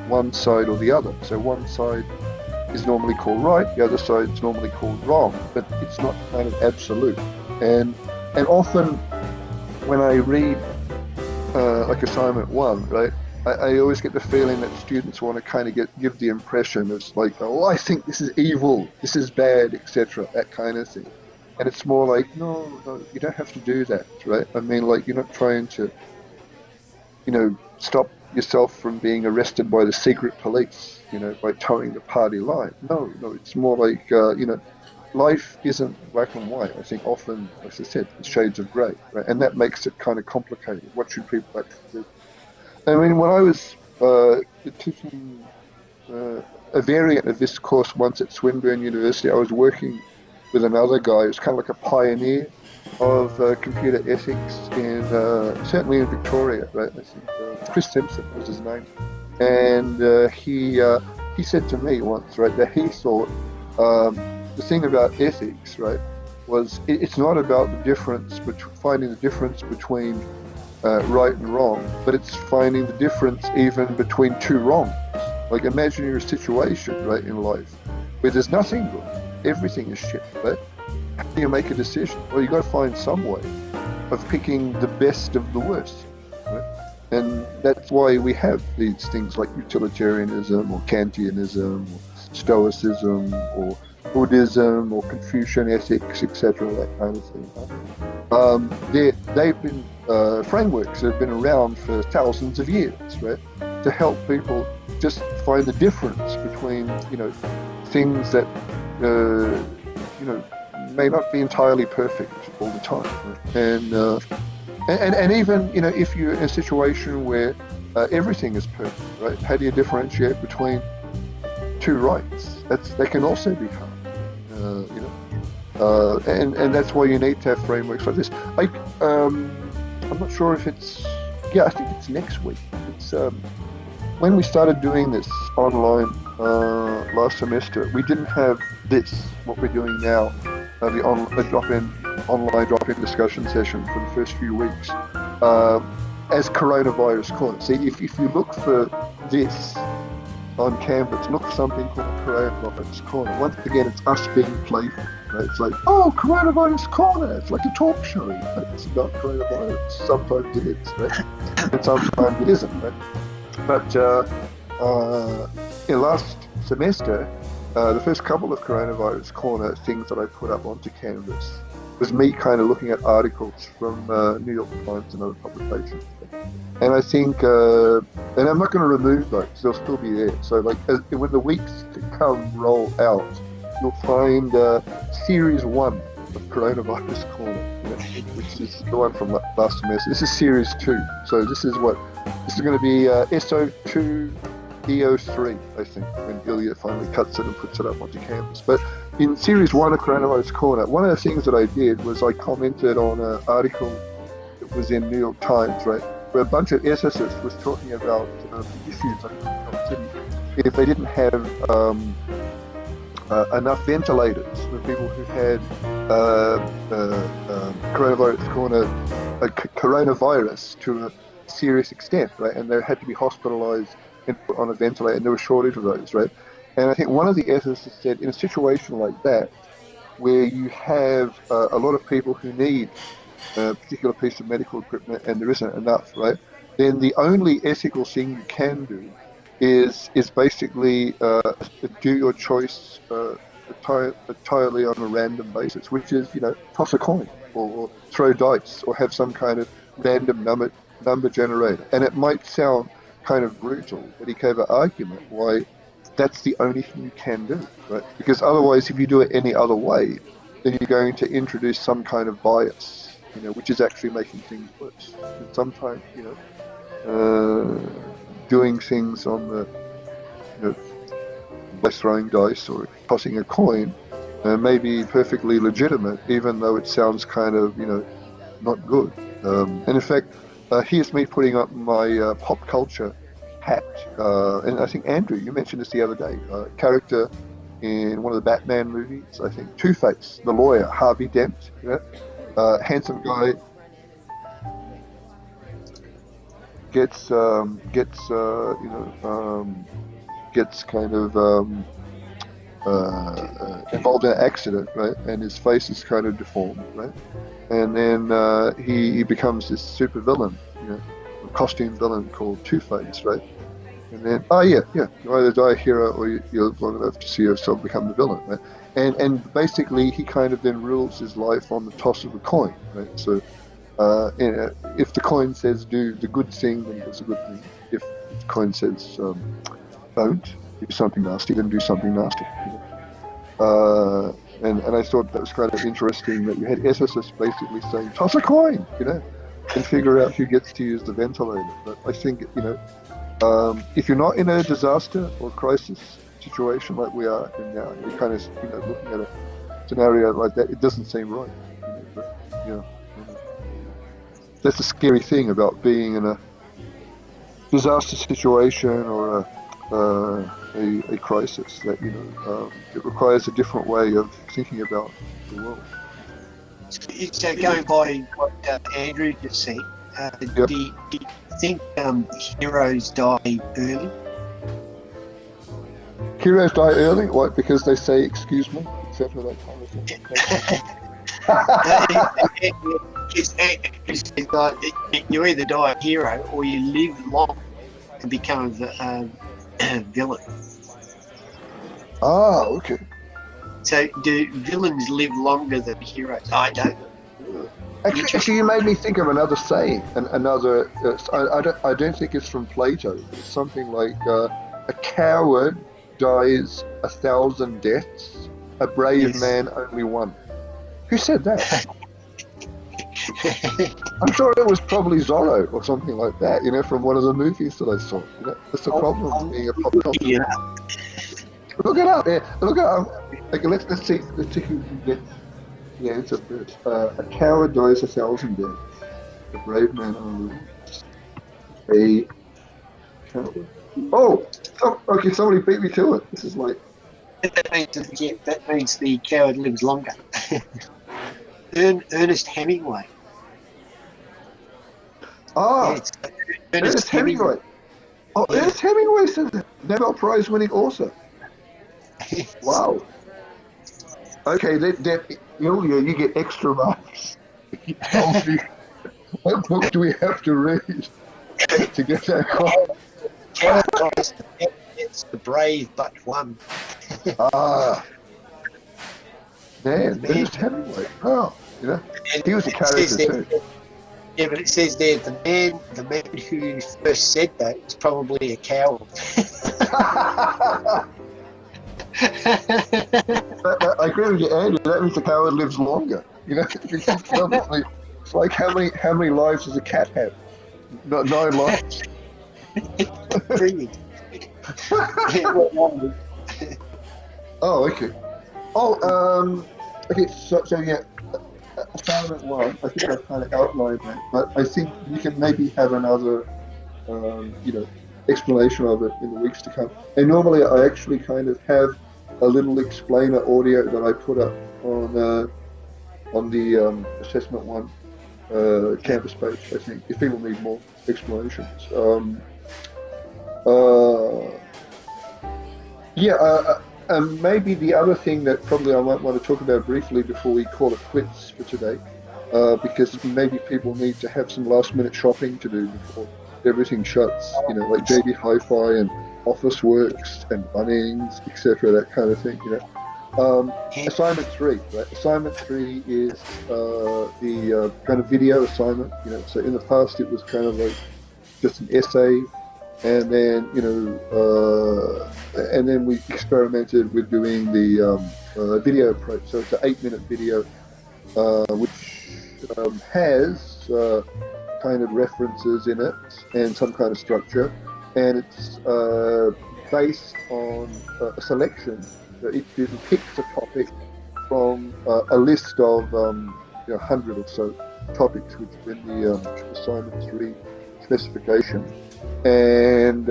one side or the other. So one side is normally called right, the other side is normally called wrong, but it's not kind of absolute. And often when I read like assignment 1, right, I always get the feeling that students want to kind of give the impression of like, oh, I think this is evil, this is bad, etc., that kind of thing. And it's more like, no, you don't have to do that, right? I mean, like, you're not trying to, stop yourself from being arrested by the secret police, by towing the party line. No, it's more like, life isn't black and white. I think often, as I said, it's shades of grey, right? And that makes it kind of complicated. What should people actually do? I mean, when I was teaching a variant of this course once at Swinburne University, I was working with another guy who's kind of like a pioneer of computer ethics certainly in Victoria, right? I think Chris Simpson was his name, and he said to me once, right, that he thought the thing about ethics, right, was it's not about the difference, finding the difference between right and wrong, but it's finding the difference even between two wrongs. Like, imagine you're in a situation, right, in life where there's nothing wrong, everything is shit, right? How do you make a decision? Well, you've got to find some way of picking the best of the worst, right? And that's why we have these things like utilitarianism or Kantianism or Stoicism or Buddhism or Confucian ethics, etc., that kind of thing. They've been frameworks that have been around for thousands of years, right, to help people just find the difference between, things that, may not be entirely perfect all the time, right? And even, if you're in a situation where everything is perfect, right, how do you differentiate between two rights? That can also be hard. And that's why you need to have frameworks like this. I'm not sure if it's, I think it's next week. It's when we started doing this online last semester, we didn't have what we're doing now, the online drop-in discussion session for the first few weeks, as Coronavirus Corner. See, if you look for this on Canvas, look for something called Coronavirus Corner. Once again, it's us being playful. Right? It's like, oh, Coronavirus Corner. It's like a talk show. Right? It's about coronavirus. Sometimes it is, right? And sometimes it isn't, right? But in last semester, the first couple of Coronavirus Corner things that I put up onto Canvas was me kind of looking at articles from New York Times and other publications. And I think, and I'm not going to remove those, they'll still be there. So like when the weeks to come roll out, you'll find series 1 of Coronavirus Corner, which is the one from last semester. This is series 2. So this is going to be SO2 EO3, I think, when Ilya finally cuts it and puts it up onto Canvas. But in series 1 of Coronavirus Corner, one of the things that I did was I commented on an article that was in New York Times, right, where a bunch of ethicists was talking about the issues of New York City if they didn't have enough ventilators for people who had coronavirus to a serious extent, right, and they had to be hospitalized and put on a ventilator, and there was a shortage of those, right? And I think one of the ethicists said, in a situation like that, where you have a lot of people who need a particular piece of medical equipment and there isn't enough, right, then the only ethical thing you can do is basically do your choice entirely on a random basis, which is, toss a coin or throw dice or have some kind of random number generator. And it might sound kind of brutal, but he gave an argument why that's the only thing you can do, right? Because otherwise, if you do it any other way, then you're going to introduce some kind of bias which is actually making things worse. And sometimes, doing things on the, by throwing dice or tossing a coin may be perfectly legitimate, even though it sounds kind of, not good. And in fact, here's me putting up my pop culture hat. And I think, Andrew, you mentioned this the other day. Character in one of the Batman movies, I think, Two-Face, the lawyer, Harvey Dent, handsome guy, gets kind of involved in an accident, right? And his face is kind of deformed, right? And then he becomes this super villain, a costume villain called Two-Face, right? And then, you either die a hero or you're long enough to see yourself become the villain, right? And basically, he kind of then rules his life on the toss of a coin, right? So, if the coin says do the good thing, then it's a good thing. If the coin says don't do something nasty, then do something nasty. And I thought that was kind of interesting that you had Ephesus basically saying toss a coin, and figure out who gets to use the ventilator. But I think if you're not in a disaster or crisis situation like we are in now, you're kind of looking at a scenario like that, it doesn't seem right. But, that's the scary thing about being in a disaster situation or a crisis, that it requires a different way of thinking about the world. So going by what Andrew just said, do you think heroes die early? Heroes die early? What? Because they say excuse me, etc. That kind of thing. You either die a hero or you live long and become a villain. Ah, okay. So do villains live longer than heroes? I don't know. Actually, you made me think of another saying, another. I don't think it's from Plato. It's something like a coward dies 1,000 deaths, a brave man only one. Who said that? I'm sure it was probably Zorro or something like that, from one of the movies that I saw. That's the problem with being a pop culture. Yeah. Look it up. Yeah, look it up. Okay, let's see who can get the answer first. A coward dies 1,000 deaths. A brave man only. A coward. Oh, okay. Somebody beat me to it. This is like. That means the coward lives longer. Ernest Hemingway. Ah, Yeah, Ernest Hemingway. Oh, Ernest Hemingway said that. Nobel Prize winning author. Wow. Okay, Ilya, you get extra marks. What book do we have to read to get that right? It's The Brave But One. Ah. Man, Ernest Hemingway. Oh, he was a character too. Yeah, but it says there the man who first said that is probably a coward. I agree with you, Andy. That means the coward lives longer. It's like how many lives does a cat have? 9 lives. Oh, okay. Okay. So yeah. Assignment 1, I think I've kind of outlined that, but I think we can maybe have another, explanation of it in the weeks to come. And normally I actually kind of have a little explainer audio that I put up on the Assessment 1 campus page, I think, if people need more explanations. Maybe the other thing that probably I might want to talk about briefly before we call it quits for today, because maybe people need to have some last-minute shopping to do before everything shuts, like JB Hi-Fi and Officeworks and Bunnings, etc., that kind of thing, Assignment 3, right? Assignment 3 is the kind of video assignment, so in the past it was kind of like just an essay, and then and then we experimented with doing the video approach. So it's an 8-minute video, which has kind of references in it and some kind of structure, and it's based on a selection. Each student picks a topic from a list of 100 or so topics, which is in the assignment 3 specification. And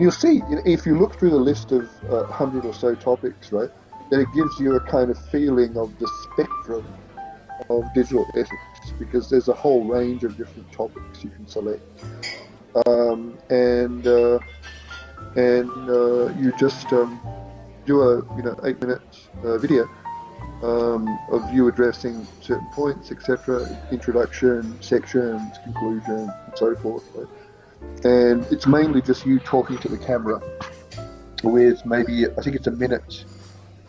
you'll see, if you look through the list of 100 or so topics, right, then it gives you a kind of feeling of the spectrum of digital ethics, because there's a whole range of different topics you can select. You just do a 8-minute video of you addressing certain points, etc., introduction, sections, conclusion, and so forth. Right? And it's mainly just you talking to the camera with maybe, I think it's a minute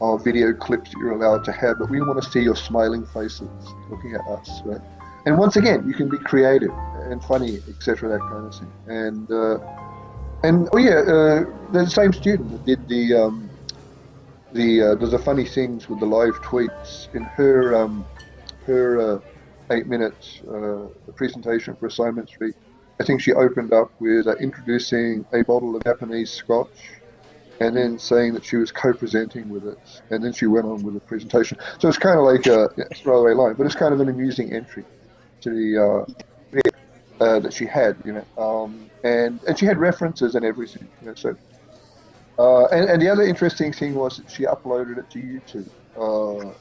of video clips that you're allowed to have, but we want to see your smiling faces looking at us, right? And once again, you can be creative and funny, etc., that kind of thing. And the same student that did there's a funny things with the live tweets in her 8-minute presentation for assignment 3. I think she opened up with introducing a bottle of Japanese scotch, and then saying that she was co-presenting with it, and then she went on with the presentation. So it's kind of like a throwaway line, but it's kind of an amusing entry to the video that she had, and she had references and everything, So, and the other interesting thing was that she uploaded it to YouTube,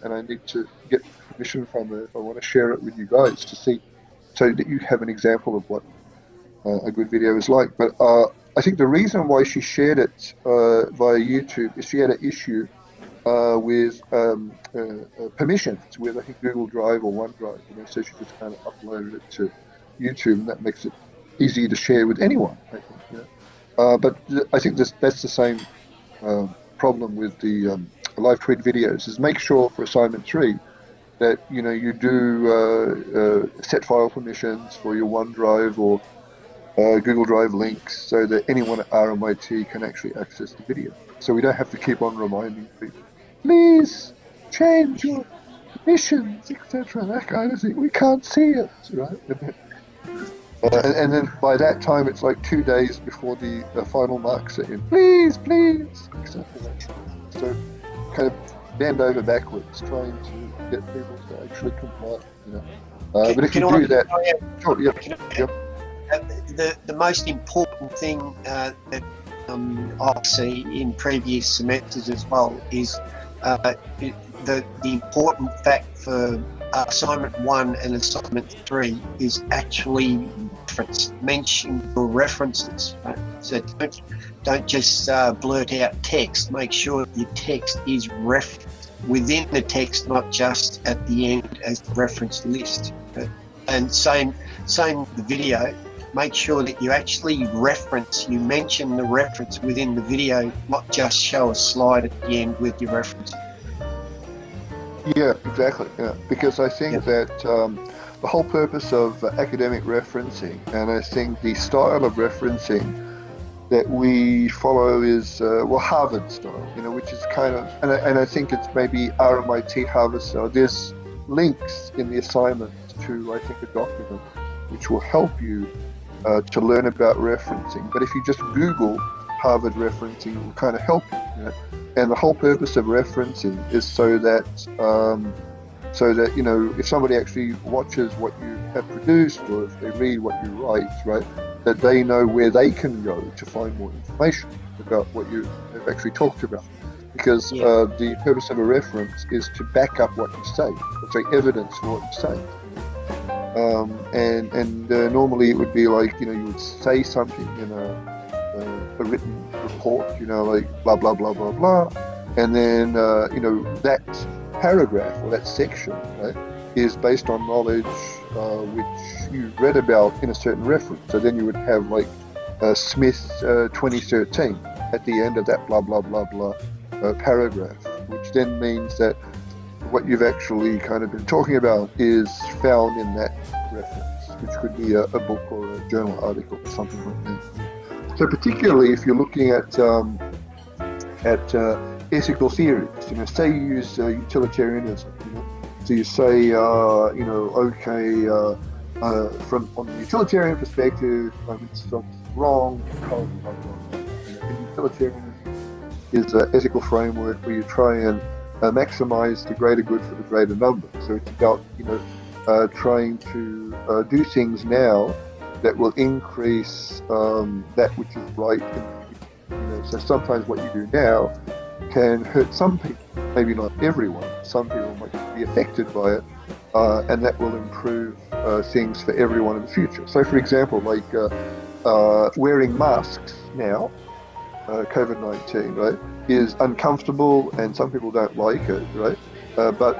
and I need to get permission from her if I want to share it with you guys to see, so that you have an example of what a good video is like. But I think the reason why she shared it via YouTube is she had an issue with permissions with, I think, Google Drive or OneDrive. So she just kind of uploaded it to YouTube, and that makes it easy to share with anyone, I think. But I think that's the same problem with the live tweet videos, is make sure for assignment 3 that you do set file permissions for your OneDrive or Google Drive links, so that anyone at RMIT can actually access the video. So we don't have to keep on reminding people, please change your permissions, etc., that kind of thing. We can't see it, right? And then by that time, it's like 2 days before the final marks are in. Please, etc. So kind of bend over backwards, trying to get people to actually comply. But if you do that, sure, yep. The most important thing that I see in previous semesters as well is the important fact for assignment 1 and assignment 3 is actually reference. Mention your references. Right? So don't just blurt out text. Make sure your text is referenced within the text, not just at the end as the reference list. Right? And same with the video. Make sure that you actually you mention the reference within the video, not just show a slide at the end with your reference. Yeah, exactly. Yeah, because I think that the whole purpose of academic referencing, and I think the style of referencing that we follow is Harvard style, which is kind of, and I think it's maybe RMIT Harvard style. There's links in the assignment to, I think, a document which will help you to learn about referencing. But if you just Google Harvard referencing, it will kind of help you. And the whole purpose of referencing is so that if somebody actually watches what you have produced, or if they read what you write, right, that they know where they can go to find more information about what you have actually talked about. Because the purpose of a reference is to back up what you say. It's like evidence for what you say. Normally it would be like, you would say something in a written report, like blah, blah, blah, blah, blah. And then, that paragraph or that section, right, is based on knowledge which you read about in a certain reference. So then you would have like Smith 2013 at the end of that blah, blah, blah, blah paragraph, which then means that what you've actually kind of been talking about is found in that reference, which could be a book or a journal article or something like that. So particularly if you're looking at ethical theories, say you use utilitarianism, So you say, okay, from on the utilitarian perspective, it's wrong. Utilitarianism is an ethical framework where you try and maximize the greater good for the greater number. So it's about trying to do things now that will increase that which is right. So sometimes what you do now can hurt some people, maybe not everyone. Some people might be affected by it, and that will improve things for everyone in the future. So, for example, like wearing masks now, COVID-19, right, is uncomfortable, and some people don't like it, right? But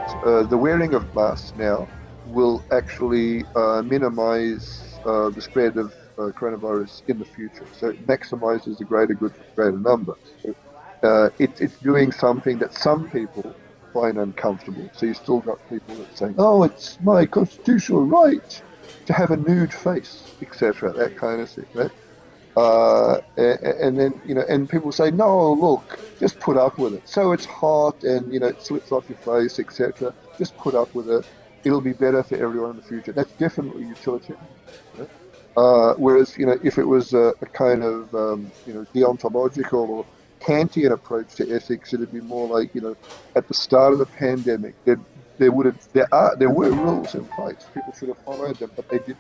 the wearing of masks now will actually minimize the spread of coronavirus in the future. So it maximizes the greater good for the greater number. So it's doing something that some people find uncomfortable. So you still got people that saying, "Oh, it's my constitutional right to have a nude face," etc. That kind of thing, right? And then and people say, "No, look, just put up with it. So it's hot, and it slips off your face, etc. Just put up with it. It'll be better for everyone in the future." That's definitely utilitarian. Right? Whereas, if it was a kind of, deontological or Kantian approach to ethics, it'd be more like, at the start of the pandemic, there were rules in place. People should have followed them, but they didn't.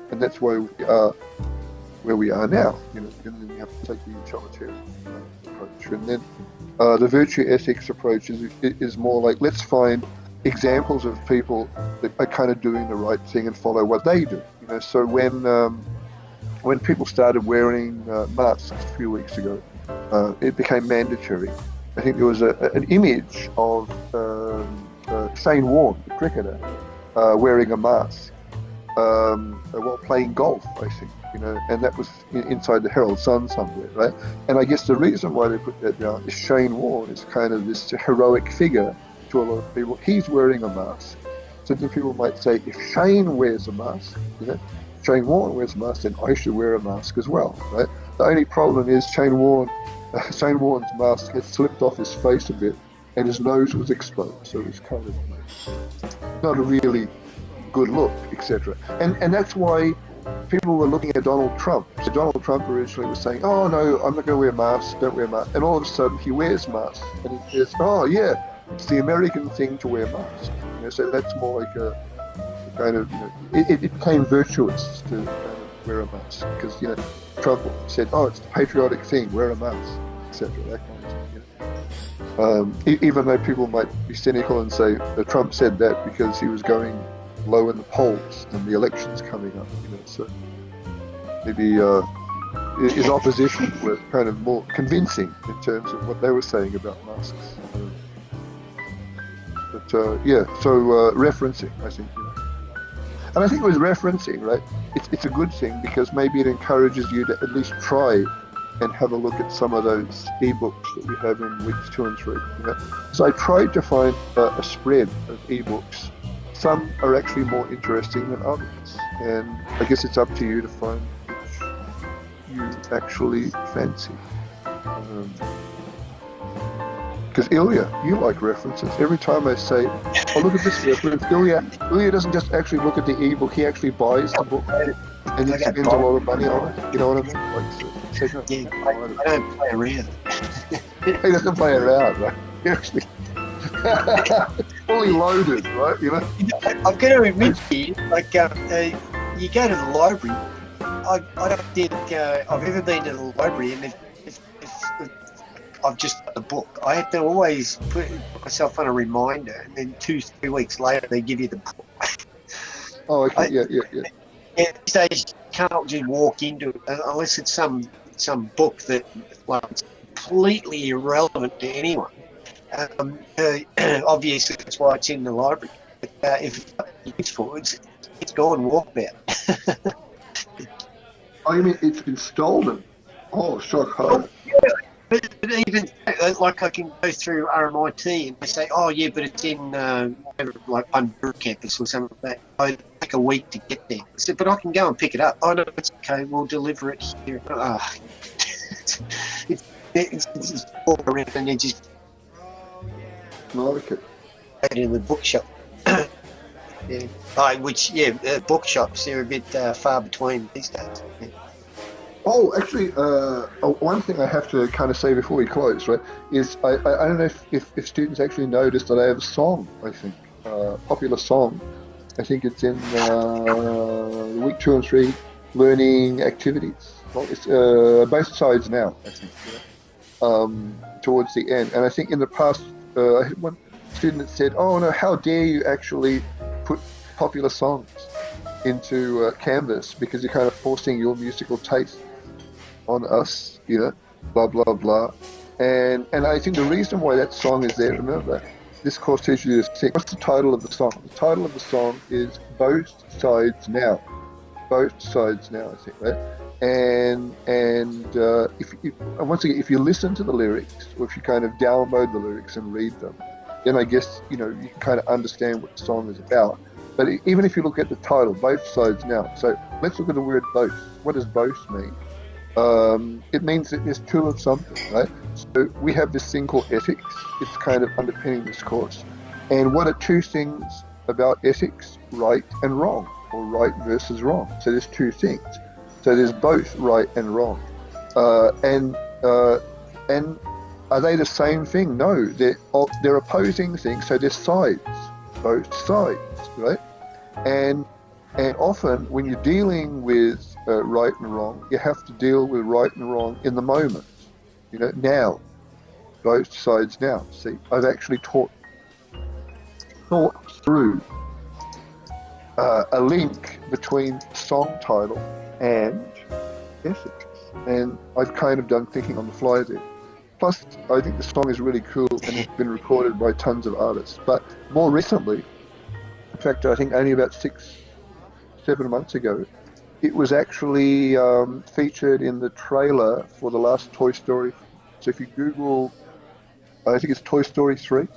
And that's why we are where we are now. And then you have to take the utilitarian approach. And then the virtue ethics approach is more like, let's find examples of people that are kind of doing the right thing and follow what they do. So when people started wearing masks a few weeks ago, it became mandatory. I think there was an image of Shane Warne, the cricketer, wearing a mask while playing golf, I think. And that was inside the Herald Sun somewhere, right? And I guess the reason why they put that down is Shane Warne is kind of this heroic figure to a lot of people. He's wearing a mask. So then people might say, if Shane wears a mask, Shane Warne wears a mask, then I should wear a mask as well, right? The only problem is Shane Warne's mask had slipped off his face a bit, and his nose was exposed, so it was kind of not a really good look, etc. And that's why people were looking at Donald Trump. So Donald Trump originally was saying, "Oh no, I'm not going to wear masks. Don't wear masks." And all of a sudden he wears masks, and he says, "Oh yeah, it's the American thing to wear masks." So that's more like a kind of, it became virtuous to kind of wear a mask because Trump said, "Oh, it's the patriotic thing, wear a mask," etc. That kind of thing. Even though people might be cynical and say that Trump said that because he was going low in the polls and the election's coming up, so maybe his opposition were kind of more convincing in terms of what they were saying about masks. So referencing, I think, and I think with referencing, right, it's a good thing because maybe it encourages you to at least try and have a look at some of those ebooks that we have in weeks 2 and 3. So I tried to find a spread of ebooks. Some are actually more interesting than others, and I guess it's up to you to find which you actually fancy. Because Ilya, you like references. Every time I say, "Oh, look at this reference," Ilya doesn't just actually look at the ebook, he actually buys the book and he spends a lot of money on it. You know what I mean? I don't play around. He doesn't play around, right? He actually fully loaded, right? I'm going to admit to you, like, you go to the library, I don't think I've ever been to the library and if I've just got the book. I have to always put myself on a reminder, and then 2-3 weeks later they give you the book. Oh, okay, yeah. These days you can't just walk into it unless it's some book that is completely irrelevant to anyone. Obviously that's why it's in the library. But if it's useful, it's go and walkabout. Oh, you mean it's been stolen? Oh, shock horror. But even like I can go through RMIT and they say, "Oh yeah, but it's in whatever, like Bundoora campus or something like that. I take a week to get there." I said, "But I can go and pick it up." "Oh no, it's okay. We'll deliver it here." It's all around and they just like it. in the bookshop. Yeah. Bookshops, they're a bit far between these days. Yeah. Oh, actually, one thing I have to kind of say before we close, right, is I don't know if students actually noticed that I have a song, I think, popular song. I think it's in week 2 and 3 learning activities. Well, it's both sides now, I think, towards the end. And I think in the past, I had one student that said, "Oh no, how dare you actually put popular songs into Canvas because you're kind of forcing your musical taste on us, blah blah blah." And I think the reason why that song is there, remember, this course teaches you to sing. What's the title of the song? The title of the song is Both Sides Now. Both Sides Now, I think, right? And once again, if you listen to the lyrics, or if you kind of download the lyrics and read them, then I guess you can kind of understand what the song is about. But even if you look at the title, Both Sides Now. So let's look at the word both. What does both mean? It means that there's two of something, right? So we have this thing called ethics. It's kind of underpinning this course. And what are two things about ethics? Right and wrong, or right versus wrong. So there's two things. So there's both right and wrong. And are they the same thing? No, they're opposing things. So there's sides, both sides, right? And often when you're dealing with right and wrong, you have to deal with right and wrong in the moment. Now, both sides now. See, I've actually thought through a link between song title and ethics, and I've kind of done thinking on the fly there. Plus, I think the song is really cool and it's been recorded by tons of artists. But more recently, in fact, I think only about 6-7 months ago, it was actually featured in the trailer for the last Toy Story. So if you Google, I think it's Toy Story 3,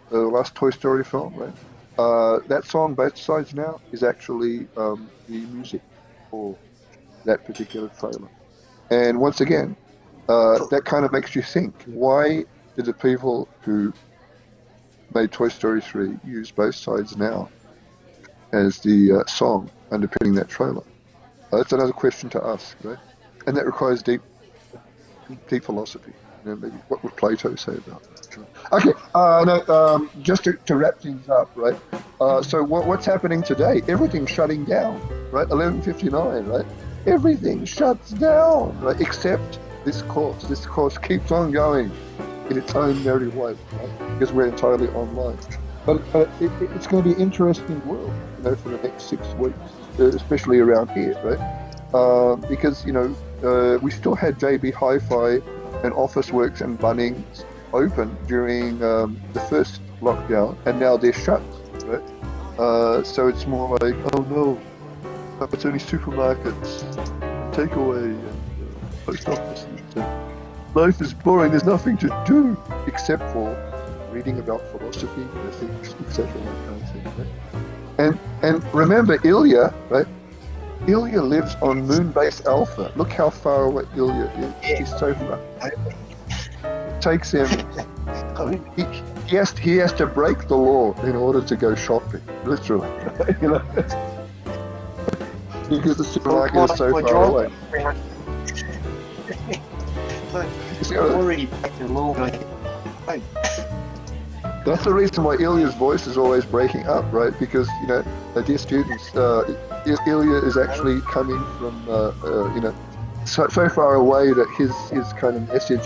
the last Toy Story film, right? That song, Both Sides Now, is actually the music for that particular trailer. And once again, that kind of makes you think, why did the people who made Toy Story 3 use Both Sides Now as the song underpinning that trailer? That's another question to ask, right? And that requires deep philosophy. Maybe what would Plato say about that? Okay, just to wrap things up, right? So what's happening today? Everything's shutting down, right? 11:59, right? Everything shuts down, right? Except this course. This course keeps on going in its own merry way, right? Because we're entirely online. But it's going to be an interesting world, for the next 6 weeks, especially around here, right? Because we still had JB Hi-Fi and Officeworks and Bunnings open during the first lockdown, and now they're shut, right? So it's more like, oh no, it's only supermarkets, takeaway, and post offices. Life is boring. There's nothing to do except for reading about philosophy, ethics, etc. That kind of thing, right? And remember Ilya, right? Ilya lives on Moonbase Alpha. Look how far away Ilya is. He's so far. It takes him. He has to break the law in order to go shopping, literally. Because the supermarket is so far away. Already breaking the law. That's the reason why Ilya's voice is always breaking up, right? Because dear students, Ilya is actually coming from so far away that his kind of message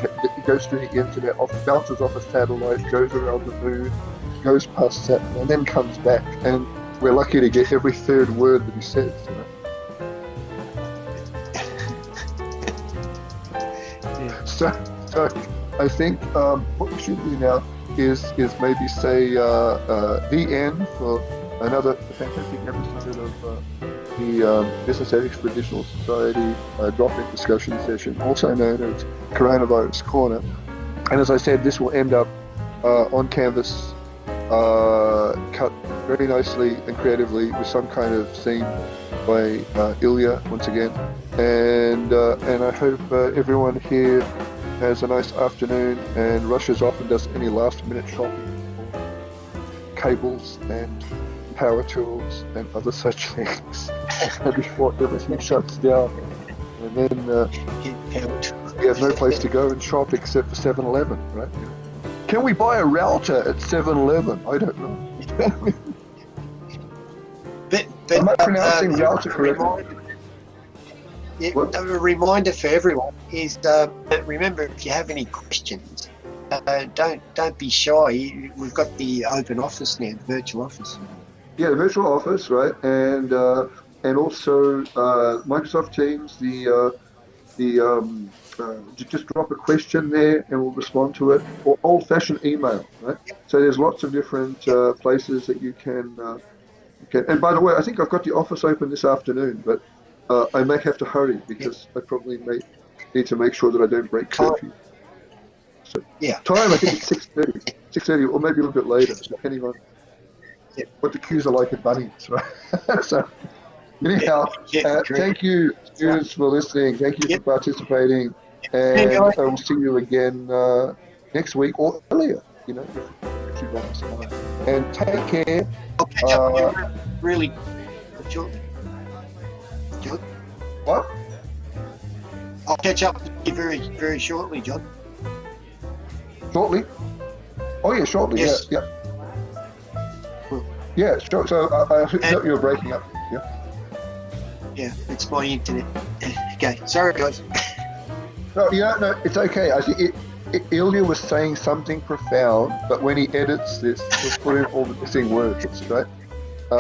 goes through the internet, bounces off a satellite, goes around the moon, goes past Saturn, and then comes back. And we're lucky to get every third word that he says. So I think what we should do now is maybe say the end for another fantastic episode of the Business Ethics for Digital Society drop-in discussion session, also known as Coronavirus Corner. And as I said, this will end up on Canvas, cut very nicely and creatively with some kind of theme by Ilya once again. And I hope everyone here has a nice afternoon and rushes off and does any last-minute shopping for cables and power tools and other such things before everything shuts down. And then we have no place to go and shop except for 7-Eleven, right? Can we buy a router at 7-Eleven? I don't know. But Am I pronouncing router correctly? What? A reminder for everyone is remember, if you have any questions, don't be shy. We've got the open office now, the virtual office. Yeah, the virtual office, right? And also Microsoft Teams, just drop a question there and we'll respond to it, or old-fashioned email, right? So there's lots of different places that you can. And by the way, I think I've got the office open this afternoon, but I may have to hurry because I probably may need to make sure that I don't break curfew. So time, I think it's 6:30, 6:30, or maybe a little bit later, depending on what the queues are like at Bunnings, right? So anyhow, thank you, students, for listening. Thank you for participating, and I will see you again next week or earlier. You know, if you want to. And take care. I'll catch up with you really shortly. John? What? I'll catch up with you very, very shortly, John. Shortly? Oh yeah, shortly. Yes. Yeah. Yeah, sure. So I thought you were breaking up. Yeah. Yeah, it's my internet. Okay, sorry guys. No, it's okay. I think Ilya was saying something profound, but when he edits this, he'll put in all the missing words, right?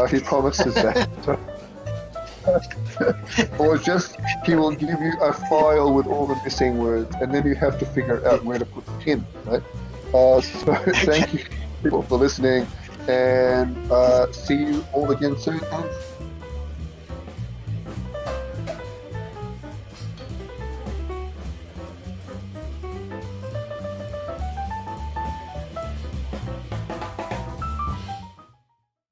He promises that. Or just, he will give you a file with all the missing words, and then you have to figure out where to put the pin, right? So thank you people for listening, and see you all again soon. And